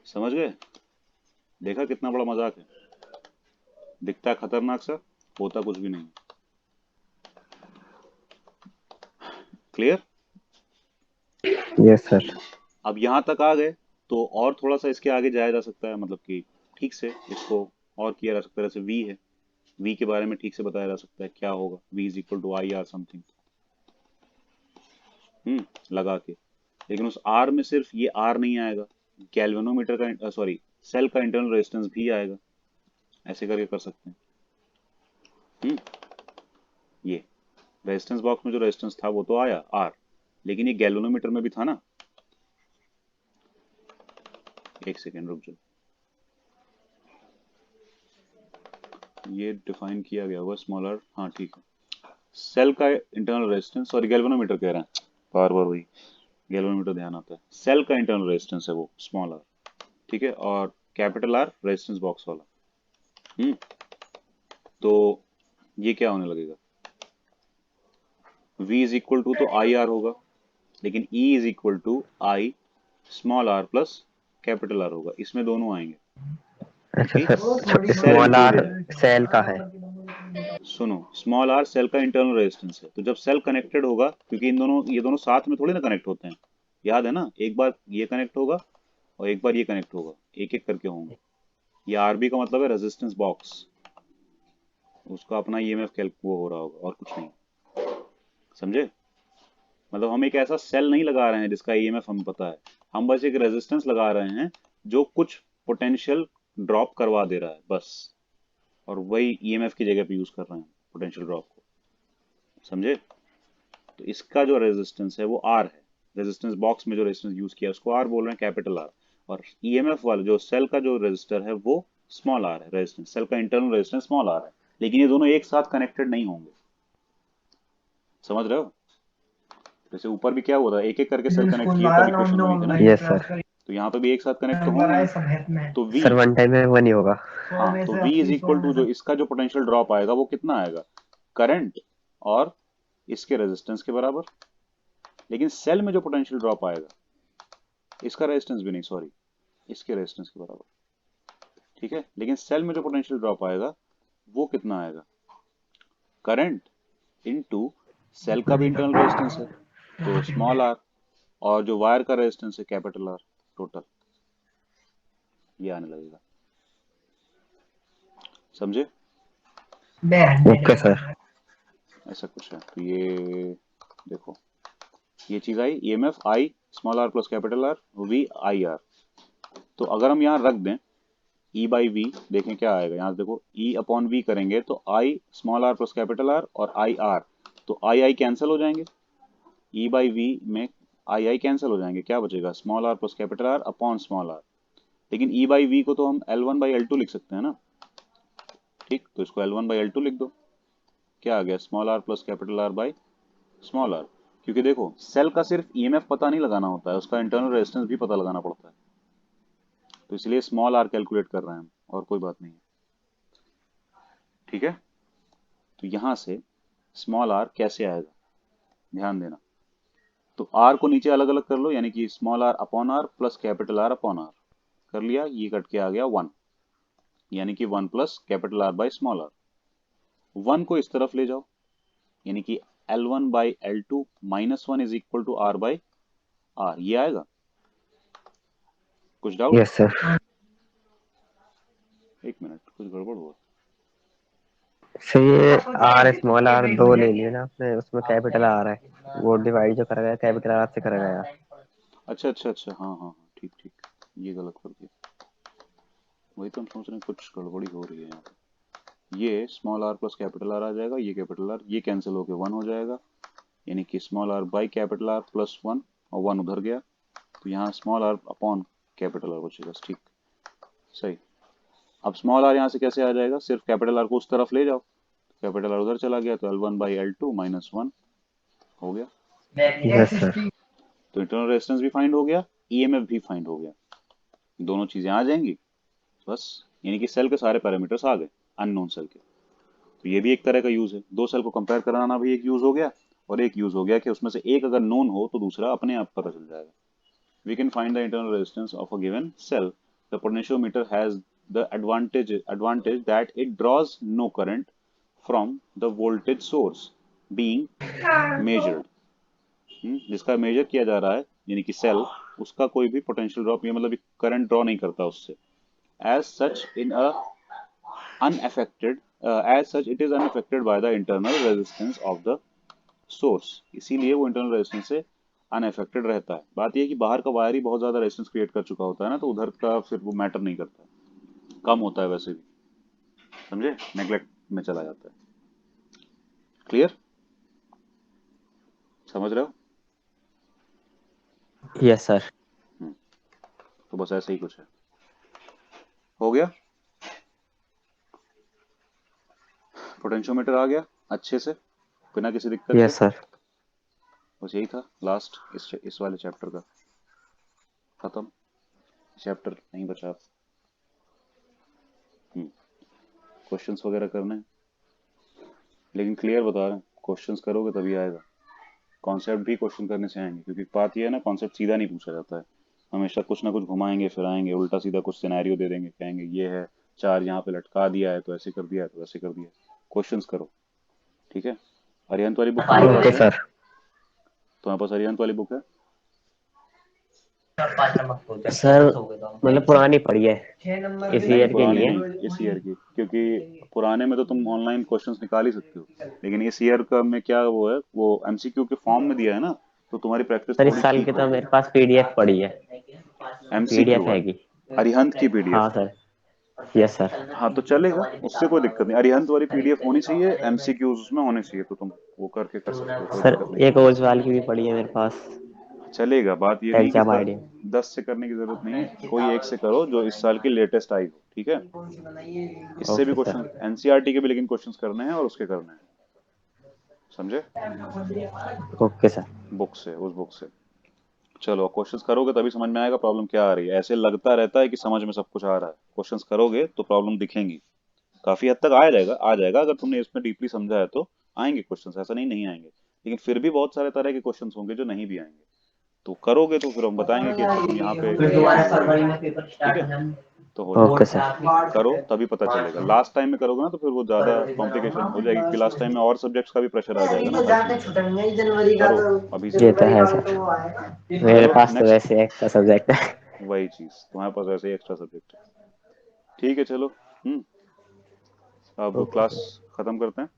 समझ गए? देखा कितना बड़ा मजाक है, दिखता है खतरनाक सा, होता कुछ भी नहीं। क्लियर? Yes sir. अब यहां तक आ गए तो और थोड़ा सा इसके आगे जाया जा सकता है, मतलब कि ठीक से इसको और किया जा सकता है। जैसे V है, V के बारे में ठीक से बताया जा सकता है क्या होगा, V is equal to I R something, लगा के। लेकिन उस R में सिर्फ ये R नहीं आएगा, गैल्वेनोमीटर का सॉरी सेल का इंटरनल रेजिस्टेंस भी आएगा। ऐसे करके कर सकते हैं। ये रेजिस्टेंस बॉक्स में जो रेजिस्टेंस था वो तो आया R, लेकिन ये गैल्वेनोमीटर में भी था ना। एक सेकेंड रुक जाओ, ये डिफाइन किया गया हुआ स्मॉलर, हाँ ठीक है। सेल का इंटरनल रेजिस्टेंस, सॉरी गैल्वेनोमीटर कह रहे हैं, बार बार वही गैल्वेनोमीटर ध्यान आता है। सेल का इंटरनल रेजिस्टेंस है वो स्मॉल आर, ठीक है, और कैपिटल आर रेजिस्टेंस बॉक्स वाला। तो ये क्या होने लगेगा, V इज इक्वल टू तो आई आर होगा, लेकिन E is equal to I small R plus capital R होगा, इसमें दोनों आएंगे। अच्छा ठीक? सर, स्मॉल आर सेल का है। सुनो, स्मॉल आर सेल का इंटरनल रेजिस्टेंस है, तो जब सेल कनेक्टेड होगा, क्योंकि ये दोनों साथ में थोड़ी ना कनेक्ट होते हैं, याद है ना, एक बार ये कनेक्ट होगा और एक बार ये कनेक्ट होगा, एक एक करके होंगे। ये आरबी का मतलब है रेजिस्टेंस बॉक्स, उसका अपना ईएमएफ कैल्क वो हो रहा होगा और कुछ नहीं, समझे? मतलब हम एक ऐसा सेल नहीं लगा रहे हैं जिसका ईएमएफ हमें पता है, हम बस एक रेजिस्टेंस लगा रहे हैं जो कुछ पोटेंशियल ड्रॉप करवा दे रहा है बस, और वही ईएमएफ की जगह पे यूज कर रहे हैं पोटेंशियल ड्रॉप को, समझे? तो इसका जो रेजिस्टेंस है वो आर है, रेजिस्टेंस बॉक्स में जो रेजिस्टेंस यूज किया उसको आर बोल रहे हैं, कैपिटल आर। और ईएमएफ वाला जो सेल का जो रेजिस्टर है वो स्मॉल आर है, रेजिस्टेंस सेल का इंटरनल रेजिस्टेंस स्मॉल आर है, लेकिन ये दोनों एक साथ कनेक्टेड नहीं होंगे, समझ रहे हो? जैसे ऊपर भी क्या हुआ था, एक एक करके सेल कनेक्ट किए तब इक्वेशन बनी थी ना। Yes sir. तो यहाँ पे भी एक साथ कनेक्ट तो होंगे, तो V, सर वन टाइम में वन ही होगा। हाँ, तो V इज इक्वल टू जो इसका जो पोटेंशियल ड्रॉप आएगा वो कितना आएगा, करंट और इसके रेजिस्टेंस के बराबर। लेकिन सेल में जो पोटेंशियल ड्रॉप आएगा, इसका रेजिस्टेंस भी नहीं, सॉरी, इसके रेजिस्टेंस के बराबर, ठीक है। लेकिन सेल में जो पोटेंशियल ड्रॉप आएगा वो कितना आएगा, करंट इनटू सेल का भी इंटरनल रेजिस्टेंस है तो स्मॉल आर, और जो वायर का रेजिस्टेंस है कैपिटल आर, टोटल ये आने लगेगा, समझे? Okay sir. ऐसा कुछ है। तो ये देखो, ये चीज आई, EMF I small R plus capital R, V I R. तो अगर हम यहाँ रख दें E बाई वी, देखें क्या आएगा, यहाँ देखो E अपॉन वी करेंगे तो I small R plus capital R और आई आर, तो आई आई कैंसिल हो जाएंगे, E बाई वी में आई आई कैंसिल हो जाएंगे, क्या बचेगा, small R plus capital R upon small R. लेकिन E बाई वी को तो हम L1 बाई L2 लिख सकते हैं ना, ठीक, तो इसको L1 बाई L2 लिख दो, क्या आ गया, small R plus capital R by small R. क्योंकि देखो सेल का सिर्फ ईएमएफ पता नहीं लगाना होता है, उसका इंटरनल रेजिस्टेंस भी पता लगाना पड़ता है, तो इसलिए स्मॉल आर कैलकुलेट कर रहे हैं हम, और कोई बात नहीं है, ठीक है। तो यहां से स्मॉल आर कैसे आएगा, ध्यान देना। तो आर को नीचे अलग अलग कर लो, यानी कि small R upon R plus capital R upon R कर लिया, ये कट के आ गया 1, यानी कि 1 plus capital R by small R. 1 को इस तरफ ले जाओ, यानी कि L1 by L2 minus 1 is equal to R by R, ये आएगा, कुछ डाउट? Yes sir. एक मिनट, कुछ गड़बड़ हुआ। सर ये आर स्मॉल आर दो ले लिए ना आपने, उसमें कैपिटल आर है, वो डिवाइड जो करा गया कैपिटल आर से करा गया। अच्छा अच्छा अच्छा, हाँ हाँ हाँ, ठीक ठीक, ये गलत कर दिया, वही तो हम सोच रहे हैं कुछ गड़बड़ी हो रही है यहाँ पे। ये small R plus capital R आ जाएगा, ये कैपिटल आर, ये कैंसिल होके 1 हो जाएगा, यानी कि small R by capital R plus 1, और 1 उधर गया, तो यहाँ small R upon capital R बचेगा, ठीक, सही। अब स्मॉल आर यहाँ से कैसे आ जाएगा, सिर्फ कैपिटल आर को उस तरफ ले जाओ, कैपिटल आर उधर चला गया, तो L1 बाई L2 माइनस 1 हो गया। Yes sir. तो इंटरनल रेजिस्टेंस भी फाइंड हो गया, ईएमएफ भी फाइंड हो गया, दोनों चीजें आ जाएंगी बस, यानी कि सेल के सारे पैरामीटर्स आ गए अननोन सेल के। तो ये भी एक तरह का यूज है, दो सेल को कंपेयर कराना भी एक यूज हो गया, और एक यूज हो गया कि उसमें से एक अगर नोन हो तो दूसरा अपने आप पता चल जाएगा। We can find the internal resistance of a given cell. The potentiometer has the advantage that it draws no current from the voltage source being measured. जिसका मेजर किया जा रहा है, यानी कि सेल, उसका कोई भी पोटेंशियल ड्रॉप, ये मतलब करंट ड्रॉ नहीं करता उससे। As such, in a unaffected as such it is unaffected by the internal resistance of the source, इसीलिए वो इंटरनल रेजिस्टेंस से अनअफेक्टेड रहता है। बात ये है कि बाहर का वायर ही बहुत ज्यादा रेजिस्टेंस क्रिएट कर चुका होता है ना, तो उधर का फिर वो मैटर नहीं करता, कम होता है वैसे भी, समझे, नेग्लेक्ट में चला जाता है। क्लियर, समझ रहे हो? Yes sir. तो बस ऐसे ही कुछ है। हो गया, पोटेंशियोमीटर आ गया अच्छे से बिना किसी दिक्कत के। Yes sir. बस यही था लास्ट इस वाले चैप्टर का, खत्म, चैप्टर नहीं बचा। क्वेश्चंस वगैरह करने हैं, लेकिन क्लियर बता रहे हैं, क्वेश्चंस करोगे तभी आएगा। कॉन्सेप्ट भी क्वेश्चन करने से आएंगे, क्योंकि बात ये है ना, कॉन्सेप्ट सीधा नहीं पूछा जाता है, हमेशा कुछ ना कुछ घुमाएंगे फिराएंगे, उल्टा सीधा कुछ सिनेरियो दे देंगे, कहेंगे ये है चार्ज यहाँ पे लटका दिया है तो ऐसे कर दिया है तो वैसे कर दिया है। क्वेश्चंस करो, ठीक है। अरिहंत वाली बुक तुम्हारे ओके पास है? सर। तुम्हारे पास अरिहंत वाली बुक है? सर मतलब पुरानी पड़ी है 6 नंबर इस की नहीं ईयर के पुराने लिए। नहीं, इस ईयर की, क्योंकि पुराने में तो तुम ऑनलाइन क्वेश्चंस निकाल ही सकते हो, लेकिन इस ईयर का में क्या वो है, वो एमसीक्यू के फॉर्म में दिया है ना, तो तुम्हारी प्रैक्टिस सर इस थोड़ी साल ठीक की तो होगी। मेरे पास पीडीएफ पड़ी है। एमसीक्यू पीडीएफ वाली हैगी। अरिहंत की हाँ पीडीएफ? सर। Yes sir. हाँ तो चलेगा, उससे कोई दिक्कत नहीं, अरिहंत वाली पीडीएफ होनी चाहिए, एमसीक्यूज उसमें होने चाहिए, तो तुम वो करके कर सकते हो, कोई सर दिक्कत नहीं एक ओजवाल की भी पड़ी है मेरे पास, है। चलेगा, बात ये नहीं कि एग्जाम आईडी। 10 से करने की जरूरत नहीं है, कोई एक से करो जो इस साल की लेटेस्ट आई हो, ठीक है। कौन सी बनाई है? इससे भी ओके क्वेश्चन सर। एनसीईआरटी के भी लेकिन क्वेश्चंस करने हैं और उसके करने हैं, समझे, ओके सर। बुक से, उस बुक से। चलो क्वेश्चंस करोगे तभी समझ में आएगा प्रॉब्लम क्या आ रही है, ऐसे लगता रहता है कि समझ में सब कुछ आ रहा है, क्वेश्चंस करोगे तो प्रॉब्लम दिखेंगी, काफी हद तक आ जाएगा अगर तुमने इसमें डीपली समझा है तो आएंगे क्वेश्चंस, ऐसा नहीं नहीं आएंगे, लेकिन फिर भी बहुत सारे तरह के क्वेश्चंस होंगे जो नहीं भी आएंगे, तो करोगे तो फिर हम बताएंगे कि अच्छा तुम यहाँ पे फिर दोबारा ये फरवरी करो, में पेपर ठीक स्टार्ट है, हो जाएंगे। तो हो जाएगा। Okay sir. करो तभी पता चलेगा, लास्ट टाइम में करोगे ना तो फिर वो ज्यादा फरवरी कॉम्प्लिकेशन हो बनाऊंगा जाएगी, कि लास्ट टाइम में और सब्जेक्ट्स का भी प्रेशर आ जाएगा ना तो हर जाते चीज का। छुटेंगे ही जनवरी का, करो तो अभी से ये तो करो। जनवरी है वाला तो सर। वो आएगा। मेरे चलो पास तो नेक्स्ट, वैसे एक्स्ट्रा सब्जेक्ट है। वही चीज तुम्हारे पास ऐसे एक्स्ट्रा सब्जेक्ट है, ठीक है चलो। अब ओके क्लास सर। खत्म करते हैं।